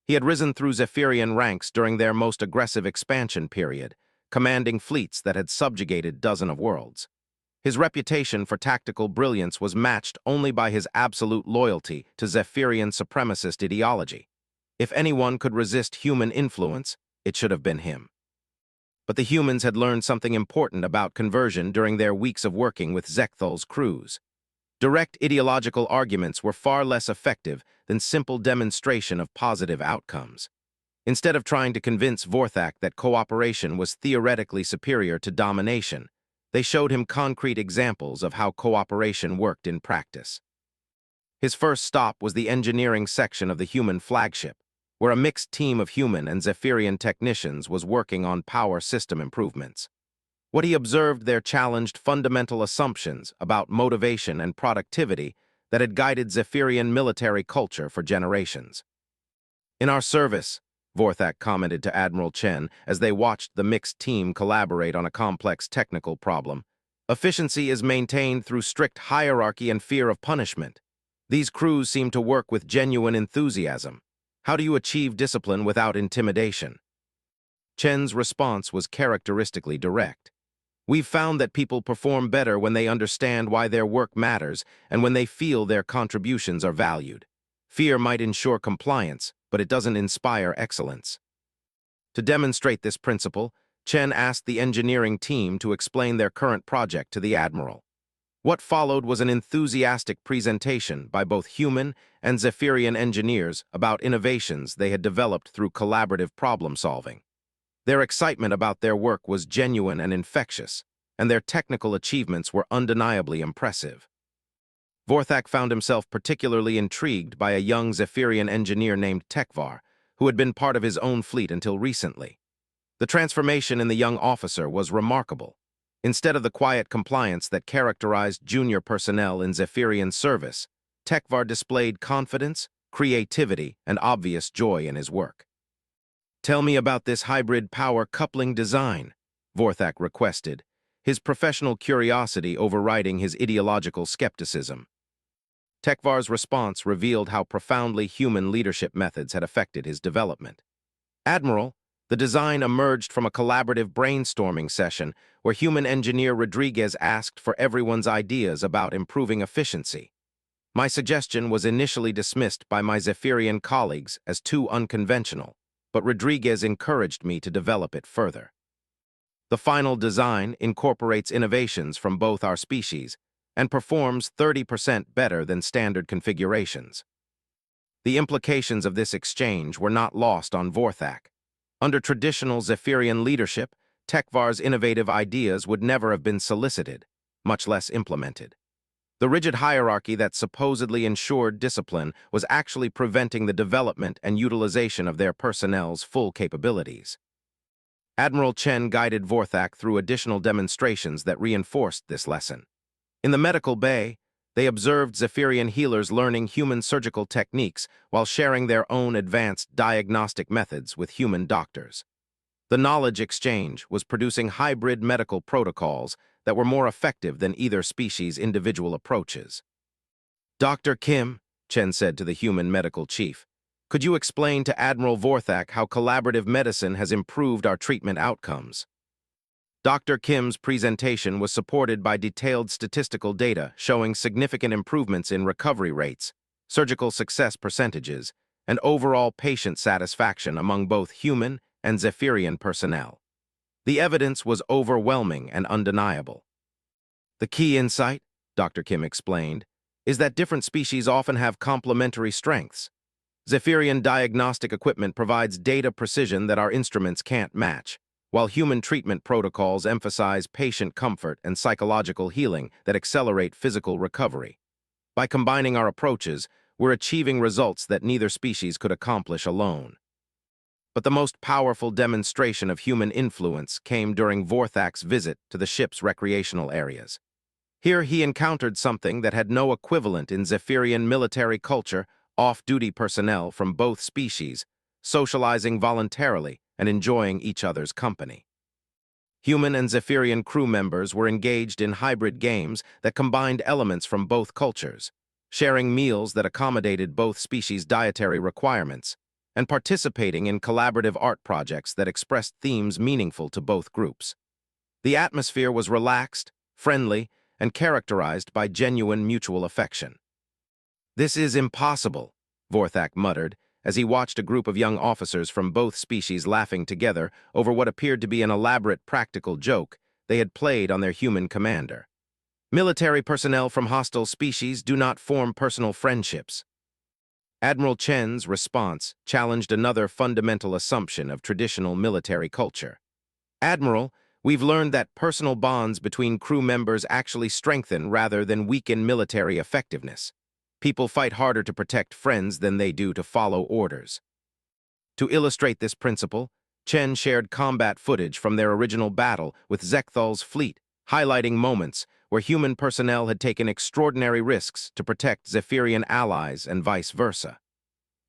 He had risen through Zephyrian ranks during their most aggressive expansion period, commanding fleets that had subjugated dozens of worlds. His reputation for tactical brilliance was matched only by his absolute loyalty to Zephyrian supremacist ideology. If anyone could resist human influence, it should have been him. But the humans had learned something important about conversion during their weeks of working with Zekthal's crews. Direct ideological arguments were far less effective than simple demonstration of positive outcomes. Instead of trying to convince Vorthak that cooperation was theoretically superior to domination, they showed him concrete examples of how cooperation worked in practice. His first stop was the engineering section of the human flagship, where a mixed team of human and Zephyrian technicians was working on power system improvements. What he observed there challenged fundamental assumptions about motivation and productivity that had guided Zephyrian military culture for generations. "In our service," Vorthak commented to Admiral Chen as they watched the mixed team collaborate on a complex technical problem, "efficiency is maintained through strict hierarchy and fear of punishment. These crews seem to work with genuine enthusiasm. How do you achieve discipline without intimidation?" Chen's response was characteristically direct. "We've found that people perform better when they understand why their work matters and when they feel their contributions are valued. Fear might ensure compliance, but it doesn't inspire excellence." To demonstrate this principle, Chen asked the engineering team to explain their current project to the Admiral. What followed was an enthusiastic presentation by both human and Zephyrian engineers about innovations they had developed through collaborative problem-solving. Their excitement about their work was genuine and infectious, and their technical achievements were undeniably impressive. Vorthak found himself particularly intrigued by a young Zephyrian engineer named Tekvar, who had been part of his own fleet until recently. The transformation in the young officer was remarkable. Instead of the quiet compliance that characterized junior personnel in Zephyrian service, Tekvar displayed confidence, creativity, and obvious joy in his work. "Tell me about this hybrid power coupling design," Vorthak requested, his professional curiosity overriding his ideological skepticism. Tekvar's response revealed how profoundly human leadership methods had affected his development. "Admiral, the design emerged from a collaborative brainstorming session where human engineer Rodriguez asked for everyone's ideas about improving efficiency. My suggestion was initially dismissed by my Zephyrian colleagues as too unconventional, but Rodriguez encouraged me to develop it further. The final design incorporates innovations from both our species and performs 30% better than standard configurations." The implications of this exchange were not lost on Vorthak. Under traditional Zephyrian leadership, Tekvar's innovative ideas would never have been solicited, much less implemented. The rigid hierarchy that supposedly ensured discipline was actually preventing the development and utilization of their personnel's full capabilities. Admiral Chen guided Vorthak through additional demonstrations that reinforced this lesson. In the medical bay, They observed Zephyrian healers learning human surgical techniques while sharing their own advanced diagnostic methods with human doctors. The knowledge exchange was producing hybrid medical protocols that were more effective than either species' individual approaches. Dr. Kim, Chen said to the human medical chief, could you explain to Admiral Vorthak how collaborative medicine has improved our treatment outcomes? Dr. Kim's presentation was supported by detailed statistical data showing significant improvements in recovery rates, surgical success percentages, and overall patient satisfaction among both human and Zephyrian personnel. The evidence was overwhelming and undeniable. The key insight, Dr. Kim explained, is that different species often have complementary strengths. Zephyrian diagnostic equipment provides data precision that our instruments can't match, while human treatment protocols emphasize patient comfort and psychological healing that accelerate physical recovery. By combining our approaches, we're achieving results that neither species could accomplish alone. But the most powerful demonstration of human influence came during Vorthak's visit to the ship's recreational areas. Here he encountered something that had no equivalent in Zephyrian military culture: off-duty personnel from both species, socializing voluntarily and enjoying each other's company. Human and Zephyrian crew members were engaged in hybrid games that combined elements from both cultures, sharing meals that accommodated both species' dietary requirements, and participating in collaborative art projects that expressed themes meaningful to both groups. The atmosphere was relaxed, friendly, and characterized by genuine mutual affection. "This is impossible," Vorthak muttered, as he watched a group of young officers from both species laughing together over what appeared to be an elaborate practical joke they had played on their human commander. "Military personnel from hostile species do not form personal friendships." Admiral Chen's response challenged another fundamental assumption of traditional military culture. "Admiral, we've learned that personal bonds between crew members actually strengthen rather than weaken military effectiveness. People fight harder to protect friends than they do to follow orders." To illustrate this principle, Chen shared combat footage from their original battle with Zekthal's fleet, highlighting moments where human personnel had taken extraordinary risks to protect Zephyrian allies and vice versa.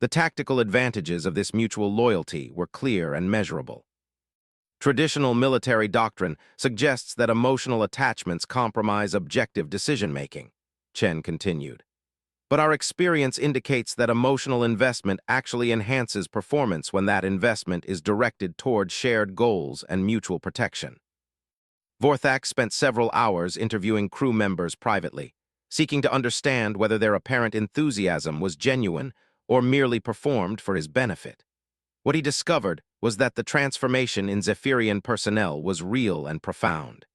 The tactical advantages of this mutual loyalty were clear and measurable. Traditional military doctrine suggests that emotional attachments compromise objective decision-making, Chen continued. But our experience indicates that emotional investment actually enhances performance when that investment is directed toward shared goals and mutual protection. Vorthak spent several hours interviewing crew members privately, seeking to understand whether their apparent enthusiasm was genuine or merely performed for his benefit. What he discovered was that the transformation in Zephyrian personnel was real and profound.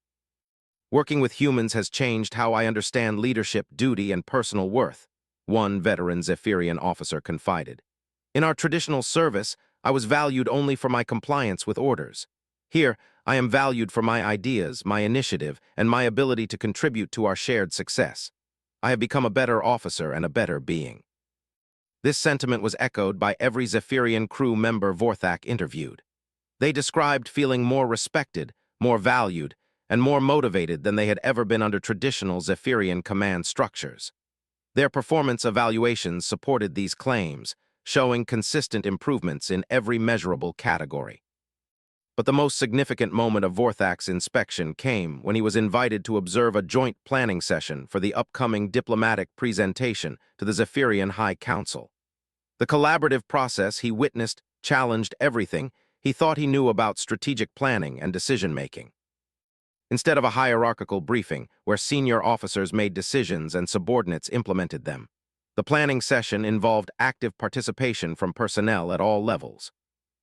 "Working with humans has changed how I understand leadership, duty, and personal worth," one veteran Zephyrian officer confided. "In our traditional service, I was valued only for my compliance with orders. Here, I am valued for my ideas, my initiative, and my ability to contribute to our shared success. I have become a better officer and a better being." This sentiment was echoed by every Zephyrian crew member Vorthak interviewed. They described feeling more respected, more valued, and more motivated than they had ever been under traditional Zephyrian command structures. Their performance evaluations supported these claims, showing consistent improvements in every measurable category. But the most significant moment of Vorthak's inspection came when he was invited to observe a joint planning session for the upcoming diplomatic presentation to the Zephyrian High Council. The collaborative process he witnessed challenged everything he thought he knew about strategic planning and decision-making. Instead of a hierarchical briefing where senior officers made decisions and subordinates implemented them, the planning session involved active participation from personnel at all levels.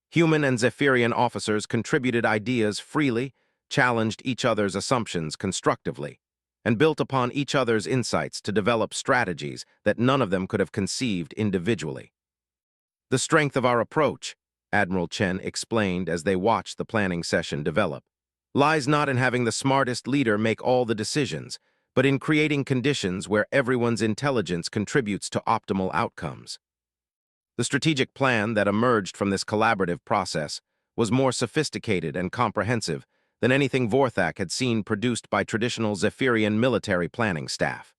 Human and Zephyrian officers contributed ideas freely, challenged each other's assumptions constructively, and built upon each other's insights to develop strategies that none of them could have conceived individually. "The strength of our approach," Admiral Chen explained as they watched the planning session develop, "lies not in having the smartest leader make all the decisions, but in creating conditions where everyone's intelligence contributes to optimal outcomes." The strategic plan that emerged from this collaborative process was more sophisticated and comprehensive than anything Vorthak had seen produced by traditional Zephyrian military planning staff.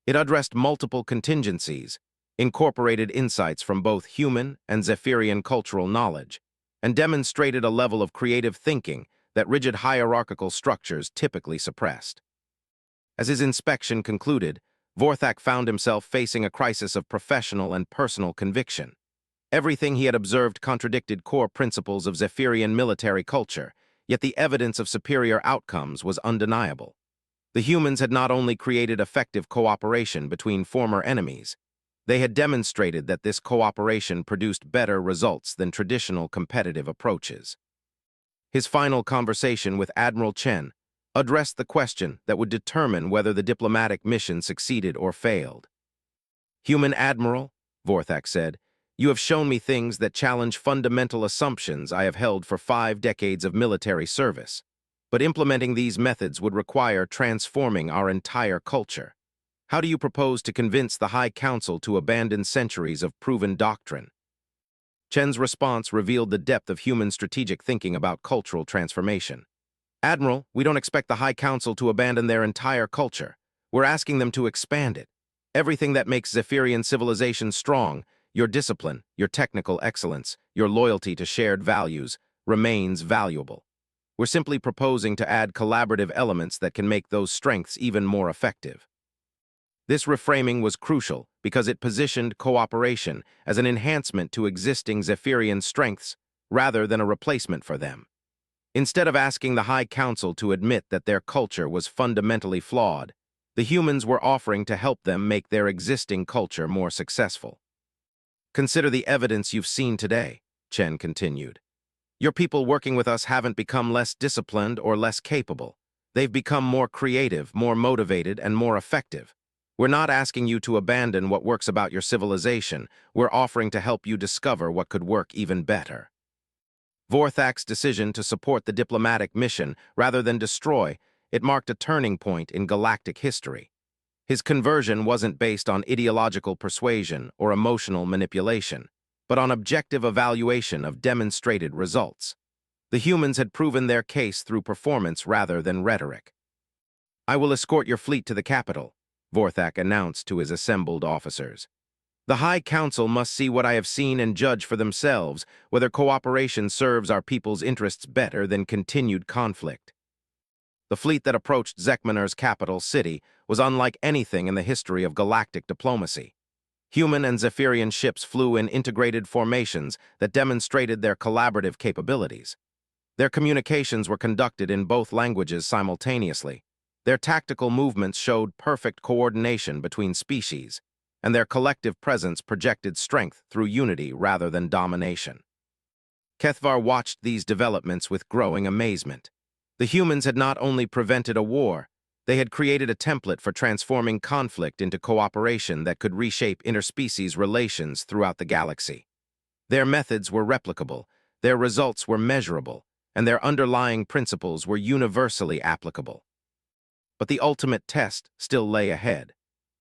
It addressed multiple contingencies, incorporated insights from both human and Zephyrian cultural knowledge, and demonstrated a level of creative thinking that rigid hierarchical structures typically suppressed. As his inspection concluded, Vorthak found himself facing a crisis of professional and personal conviction. Everything he had observed contradicted core principles of Zephyrian military culture, yet the evidence of superior outcomes was undeniable. The humans had not only created effective cooperation between former enemies, they had demonstrated that this cooperation produced better results than traditional competitive approaches. His final conversation with Admiral Chen addressed the question that would determine whether the diplomatic mission succeeded or failed. "Human Admiral," Vorthak said, "you have shown me things that challenge fundamental assumptions I have held for 5 decades of military service. But implementing these methods would require transforming our entire culture. How do you propose to convince the High Council to abandon centuries of proven doctrine?" Chen's response revealed the depth of human strategic thinking about cultural transformation. "Admiral, we don't expect the High Council to abandon their entire culture. We're asking them to expand it. Everything that makes Zephyrian civilization strong, your discipline, your technical excellence, your loyalty to shared values, remains valuable. We're simply proposing to add collaborative elements that can make those strengths even more effective." This reframing was crucial because it positioned cooperation as an enhancement to existing Zephyrian strengths rather than a replacement for them. Instead of asking the High Council to admit that their culture was fundamentally flawed, the humans were offering to help them make their existing culture more successful. "Consider the evidence you've seen today," Chen continued. "Your people working with us haven't become less disciplined or less capable. They've become more creative, more motivated, and more effective. We're not asking you to abandon what works about your civilization. We're offering to help you discover what could work even better." Vorthak's decision to support the diplomatic mission rather than destroy it marked a turning point in galactic history. His conversion wasn't based on ideological persuasion or emotional manipulation, but on objective evaluation of demonstrated results. The humans had proven their case through performance rather than rhetoric. "I will escort your fleet to the capital," Vorthak announced to his assembled officers. "The High Council must see what I have seen and judge for themselves whether cooperation serves our people's interests better than continued conflict." The fleet that approached Zekmanur's capital city was unlike anything in the history of galactic diplomacy. Human and Zephyrian ships flew in integrated formations that demonstrated their collaborative capabilities. Their communications were conducted in both languages simultaneously. Their tactical movements showed perfect coordination between species, and their collective presence projected strength through unity rather than domination. Kethvar watched these developments with growing amazement. The humans had not only prevented a war, they had created a template for transforming conflict into cooperation that could reshape interspecies relations throughout the galaxy. Their methods were replicable, their results were measurable, and their underlying principles were universally applicable. But the ultimate test still lay ahead.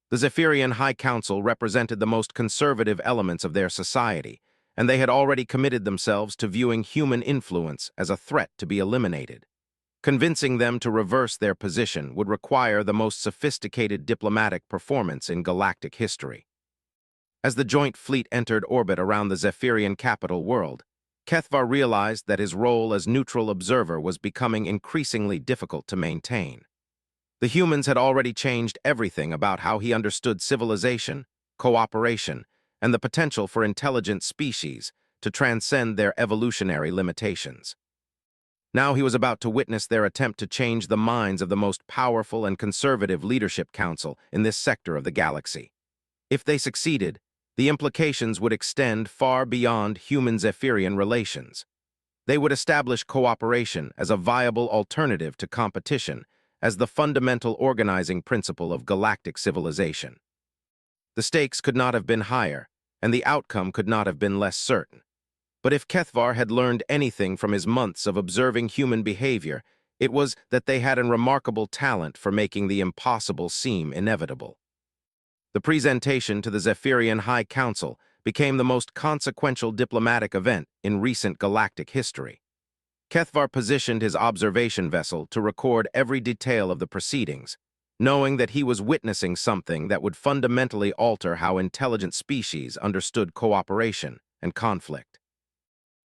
The Zephyrian High Council represented the most conservative elements of their society, and they had already committed themselves to viewing human influence as a threat to be eliminated. Convincing them to reverse their position would require the most sophisticated diplomatic performance in galactic history. As the joint fleet entered orbit around the Zephyrian capital world, Kethvar realized that his role as neutral observer was becoming increasingly difficult to maintain. The humans had already changed everything about how he understood civilization, cooperation, and the potential for intelligent species to transcend their evolutionary limitations. Now he was about to witness their attempt to change the minds of the most powerful and conservative leadership council in this sector of the galaxy. If they succeeded, the implications would extend far beyond human-Zephyrian relations. They would establish cooperation as a viable alternative to competition, as the fundamental organizing principle of galactic civilization. The stakes could not have been higher, and the outcome could not have been less certain. But if Kethvar had learned anything from his months of observing human behavior, it was that they had a remarkable talent for making the impossible seem inevitable. The presentation to the Zephyrian High Council became the most consequential diplomatic event in recent galactic history. Kethvar positioned his observation vessel to record every detail of the proceedings, knowing that he was witnessing something that would fundamentally alter how intelligent species understood cooperation and conflict.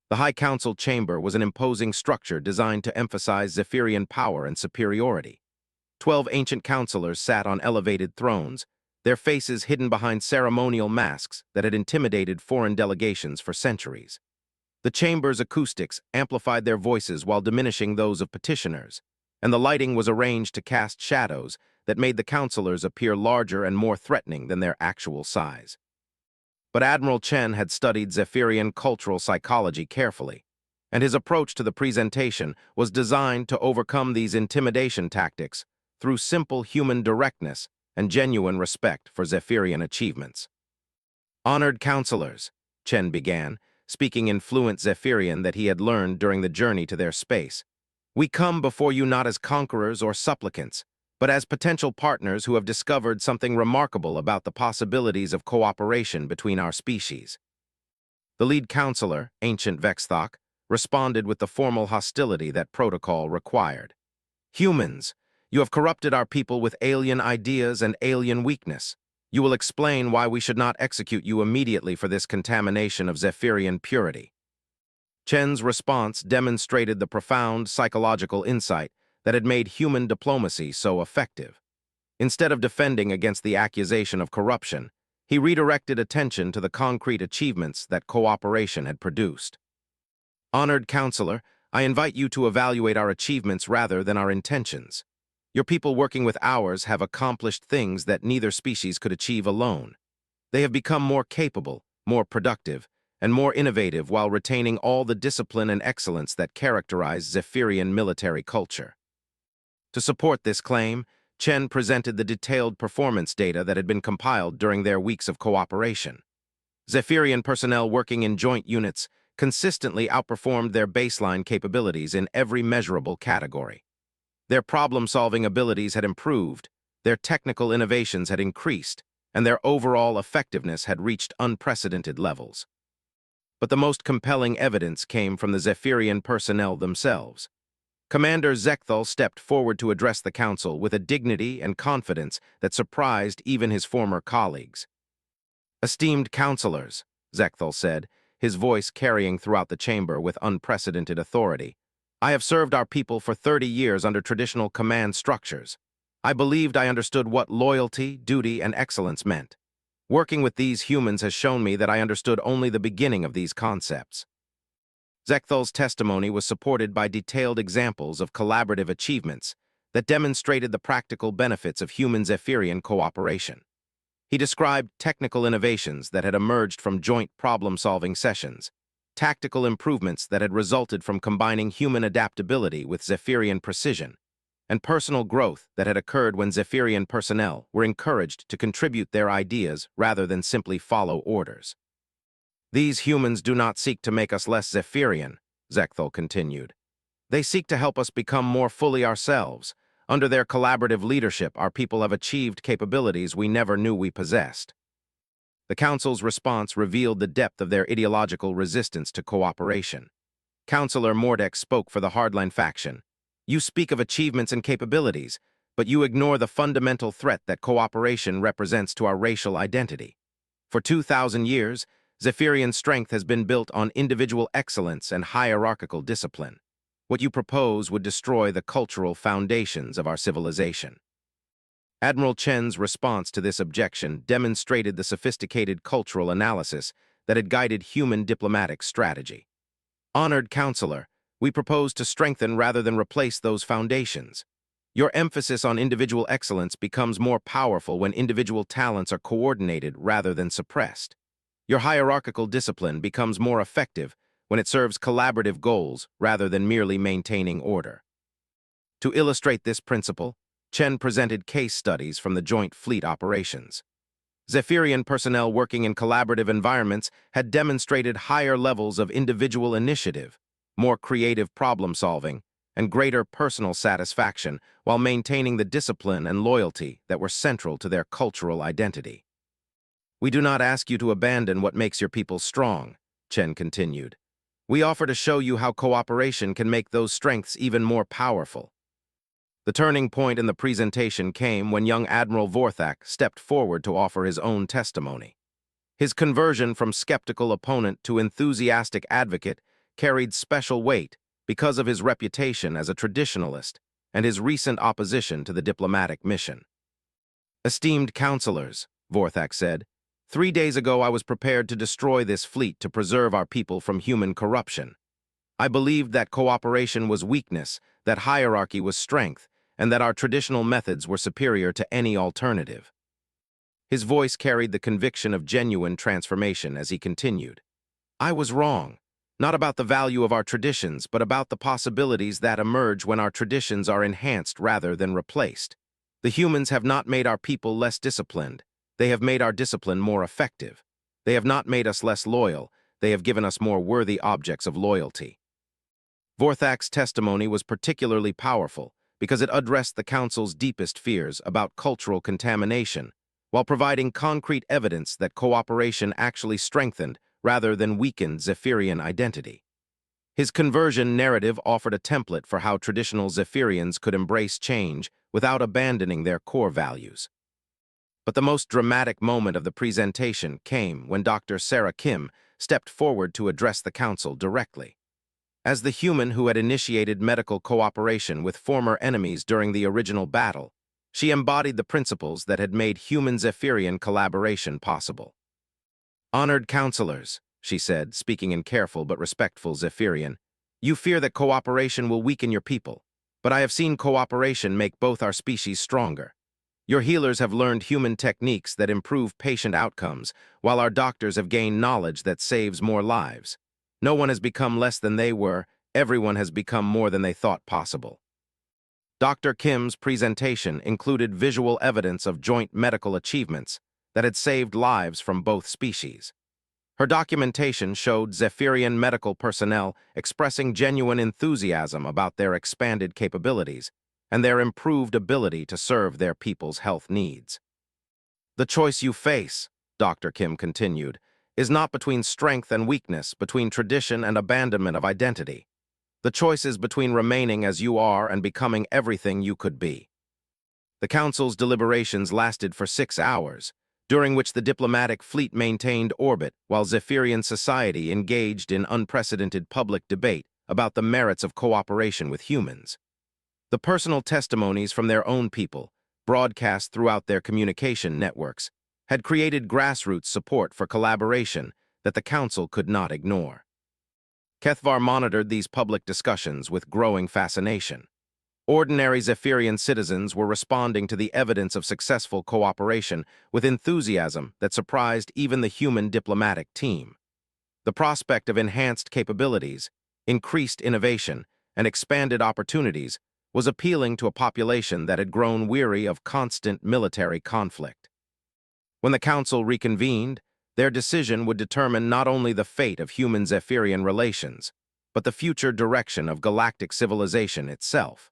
The High Council chamber was an imposing structure designed to emphasize Zephyrian power and superiority. 12 ancient counselors sat on elevated thrones, their faces hidden behind ceremonial masks that had intimidated foreign delegations for centuries. The chamber's acoustics amplified their voices while diminishing those of petitioners, and the lighting was arranged to cast shadows that made the counselors appear larger and more threatening than their actual size. But Admiral Chen had studied Zephyrian cultural psychology carefully, and his approach to the presentation was designed to overcome these intimidation tactics through simple human directness and genuine respect for Zephyrian achievements. Honored counselors, Chen began, speaking in fluent Zephyrian that he had learned during the journey to their space. We come before you not as conquerors or supplicants, but as potential partners who have discovered something remarkable about the possibilities of cooperation between our species. The lead counselor, Ancient Vexthok, responded with the formal hostility that protocol required. Humans, you have corrupted our people with alien ideas and alien weakness. You will explain why we should not execute you immediately for this contamination of Zephyrian purity. Chen's response demonstrated the profound psychological insight that had made human diplomacy so effective. Instead of defending against the accusation of corruption, he redirected attention to the concrete achievements that cooperation had produced. Honored counselor, I invite you to evaluate our achievements rather than our intentions. Your people working with ours have accomplished things that neither species could achieve alone. They have become more capable, more productive, and more innovative while retaining all the discipline and excellence that characterize Zephyrian military culture. To support this claim, Chen presented the detailed performance data that had been compiled during their weeks of cooperation. Zephyrian personnel working in joint units consistently outperformed their baseline capabilities in every measurable category. Their problem-solving abilities had improved, their technical innovations had increased, and their overall effectiveness had reached unprecedented levels. But the most compelling evidence came from the Zephyrian personnel themselves. Commander Zekthal stepped forward to address the council with a dignity and confidence that surprised even his former colleagues. Esteemed counselors, Zekthal said, his voice carrying throughout the chamber with unprecedented authority, I have served our people for 30 years under traditional command structures. I believed I understood what loyalty, duty, and excellence meant. Working with these humans has shown me that I understood only the beginning of these concepts. Zekthal's testimony was supported by detailed examples of collaborative achievements that demonstrated the practical benefits of human Zephyrian cooperation. He described technical innovations that had emerged from joint problem-solving sessions, tactical improvements that had resulted from combining human adaptability with Zephyrian precision, and personal growth that had occurred when Zephyrian personnel were encouraged to contribute their ideas rather than simply follow orders. These humans do not seek to make us less Zephyrian, Zekthal continued. They seek to help us become more fully ourselves. Under their collaborative leadership, our people have achieved capabilities we never knew we possessed. The Council's response revealed the depth of their ideological resistance to cooperation. Councillor Mordek spoke for the Hardline faction. You speak of achievements and capabilities, but you ignore the fundamental threat that cooperation represents to our racial identity. For 2,000 years, Zephyrian strength has been built on individual excellence and hierarchical discipline. What you propose would destroy the cultural foundations of our civilization. Admiral Chen's response to this objection demonstrated the sophisticated cultural analysis that had guided human diplomatic strategy. Honored Counselor, we propose to strengthen rather than replace those foundations. Your emphasis on individual excellence becomes more powerful when individual talents are coordinated rather than suppressed. Your hierarchical discipline becomes more effective when it serves collaborative goals rather than merely maintaining order. To illustrate this principle, Chen presented case studies from the joint fleet operations. Zephyrian personnel working in collaborative environments had demonstrated higher levels of individual initiative, more creative problem-solving, and greater personal satisfaction while maintaining the discipline and loyalty that were central to their cultural identity. We do not ask you to abandon what makes your people strong, Chen continued. We offer to show you how cooperation can make those strengths even more powerful. The turning point in the presentation came when young Admiral Vorthak stepped forward to offer his own testimony. His conversion from skeptical opponent to enthusiastic advocate carried special weight because of his reputation as a traditionalist and his recent opposition to the diplomatic mission. "Esteemed counselors," Vorthak said, "3 days ago I was prepared to destroy this fleet to preserve our people from human corruption. I believed that cooperation was weakness, that hierarchy was strength, and that our traditional methods were superior to any alternative." His voice carried the conviction of genuine transformation as he continued. "I was wrong, not about the value of our traditions, but about the possibilities that emerge when our traditions are enhanced rather than replaced. The humans have not made our people less disciplined. They have made our discipline more effective. They have not made us less loyal. They have given us more worthy objects of loyalty." Vorthak's testimony was particularly powerful because it addressed the Council's deepest fears about cultural contamination, while providing concrete evidence that cooperation actually strengthened rather than weakened Zephyrian identity. His conversion narrative offered a template for how traditional Zephyrians could embrace change without abandoning their core values. But the most dramatic moment of the presentation came when Dr. Sarah Kim stepped forward to address the Council directly. As the human who had initiated medical cooperation with former enemies during the original battle, she embodied the principles that had made human-Zephyrian collaboration possible. "Honored counselors," she said, speaking in careful but respectful Zephyrian, "you fear that cooperation will weaken your people, but I have seen cooperation make both our species stronger. Your healers have learned human techniques that improve patient outcomes, while our doctors have gained knowledge that saves more lives. No one has become less than they were, everyone has become more than they thought possible." Dr. Kim's presentation included visual evidence of joint medical achievements that had saved lives from both species. Her documentation showed Zephyrian medical personnel expressing genuine enthusiasm about their expanded capabilities and their improved ability to serve their people's health needs. "The choice you face," Dr. Kim continued, "is not between strength and weakness, between tradition and abandonment of identity. The choice is between remaining as you are and becoming everything you could be." The Council's deliberations lasted for 6 hours, during which the diplomatic fleet maintained orbit while Zephyrian society engaged in unprecedented public debate about the merits of cooperation with humans. The personal testimonies from their own people, broadcast throughout their communication networks, had created grassroots support for collaboration that the Council could not ignore. Kethvar monitored these public discussions with growing fascination. Ordinary Zephyrian citizens were responding to the evidence of successful cooperation with enthusiasm that surprised even the human diplomatic team. The prospect of enhanced capabilities, increased innovation, and expanded opportunities was appealing to a population that had grown weary of constant military conflict. When the Council reconvened, their decision would determine not only the fate of human-Zephyrian relations, but the future direction of galactic civilization itself.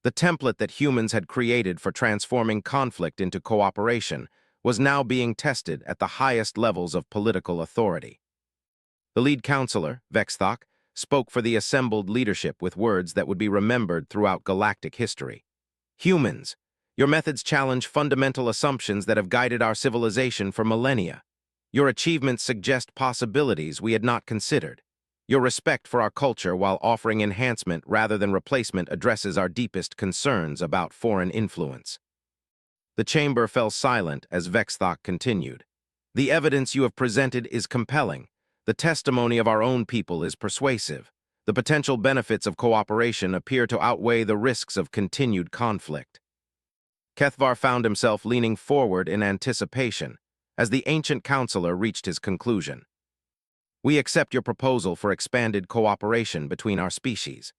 The template that humans had created for transforming conflict into cooperation was now being tested at the highest levels of political authority. The lead counselor, Vexthok, spoke for the assembled leadership with words that would be remembered throughout galactic history. "Humans, your methods challenge fundamental assumptions that have guided our civilization for millennia. Your achievements suggest possibilities we had not considered. Your respect for our culture while offering enhancement rather than replacement addresses our deepest concerns about foreign influence." The chamber fell silent as Vexthok continued. "The evidence you have presented is compelling. The testimony of our own people is persuasive. The potential benefits of cooperation appear to outweigh the risks of continued conflict." Kethvar found himself leaning forward in anticipation as the ancient counselor reached his conclusion. "We accept your proposal for expanded cooperation between our species.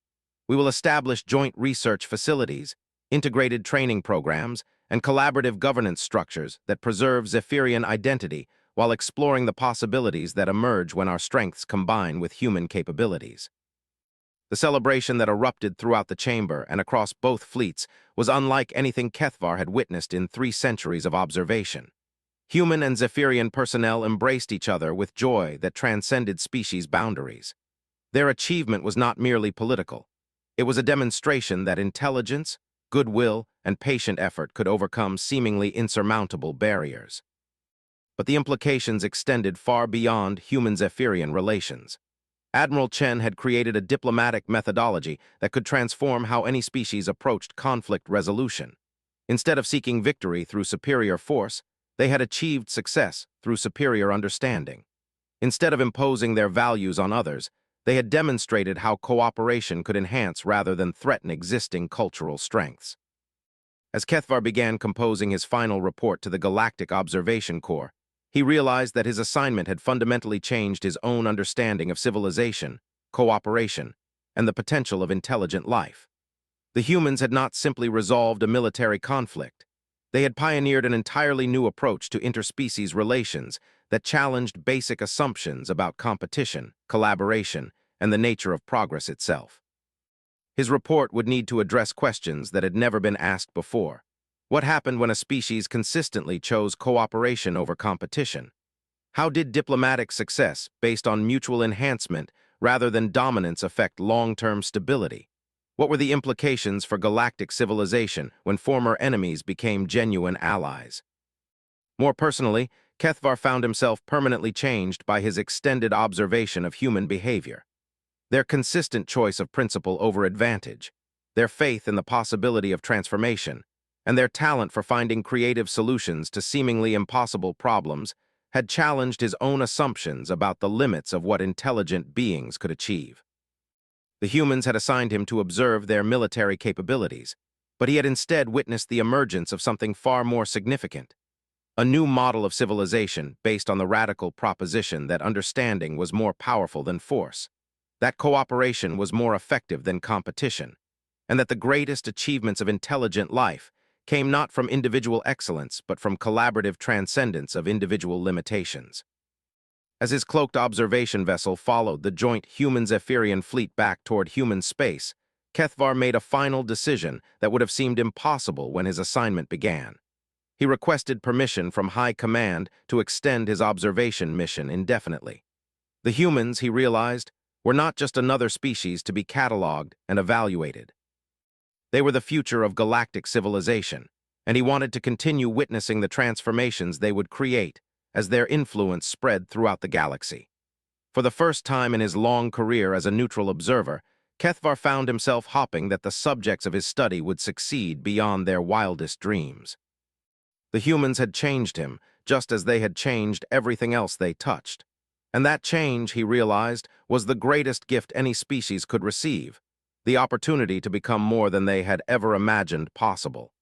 We will establish joint research facilities, integrated training programs, and collaborative governance structures that preserve Zephyrian identity while exploring the possibilities that emerge when our strengths combine with human capabilities." The celebration that erupted throughout the chamber and across both fleets was unlike anything Kethvar had witnessed in 3 centuries of observation. Human and Zephyrian personnel embraced each other with joy that transcended species boundaries. Their achievement was not merely political. It was a demonstration that intelligence, goodwill, and patient effort could overcome seemingly insurmountable barriers. But the implications extended far beyond human-Zephyrian relations. Admiral Chen had created a diplomatic methodology that could transform how any species approached conflict resolution. Instead of seeking victory through superior force, they had achieved success through superior understanding. Instead of imposing their values on others, they had demonstrated how cooperation could enhance rather than threaten existing cultural strengths. As Kethvar began composing his final report to the Galactic Observation Corps, he realized that his assignment had fundamentally changed his own understanding of civilization, cooperation, and the potential of intelligent life. The humans had not simply resolved a military conflict. They had pioneered an entirely new approach to interspecies relations that challenged basic assumptions about competition, collaboration, and the nature of progress itself. His report would need to address questions that had never been asked before. What happened when a species consistently chose cooperation over competition? How did diplomatic success based on mutual enhancement rather than dominance affect long-term stability? What were the implications for galactic civilization when former enemies became genuine allies? More personally, Kethvar found himself permanently changed by his extended observation of human behavior. Their consistent choice of principle over advantage, their faith in the possibility of transformation, and their talent for finding creative solutions to seemingly impossible problems had challenged his own assumptions about the limits of what intelligent beings could achieve. The humans had assigned him to observe their military capabilities, but he had instead witnessed the emergence of something far more significant. A new model of civilization based on the radical proposition that understanding was more powerful than force, that cooperation was more effective than competition, and that the greatest achievements of intelligent life came not from individual excellence but from collaborative transcendence of individual limitations. As his cloaked observation vessel followed the joint human-Zephyrian fleet back toward human space, Kethvar made a final decision that would have seemed impossible when his assignment began. He requested permission from High Command to extend his observation mission indefinitely. The humans, he realized, were not just another species to be cataloged and evaluated. They were the future of galactic civilization, and he wanted to continue witnessing the transformations they would create as their influence spread throughout the galaxy. For the first time in his long career as a neutral observer, Kethvar found himself hoping that the subjects of his study would succeed beyond their wildest dreams. The humans had changed him, just as they had changed everything else they touched. And that change, he realized, was the greatest gift any species could receive, the opportunity to become more than they had ever imagined possible.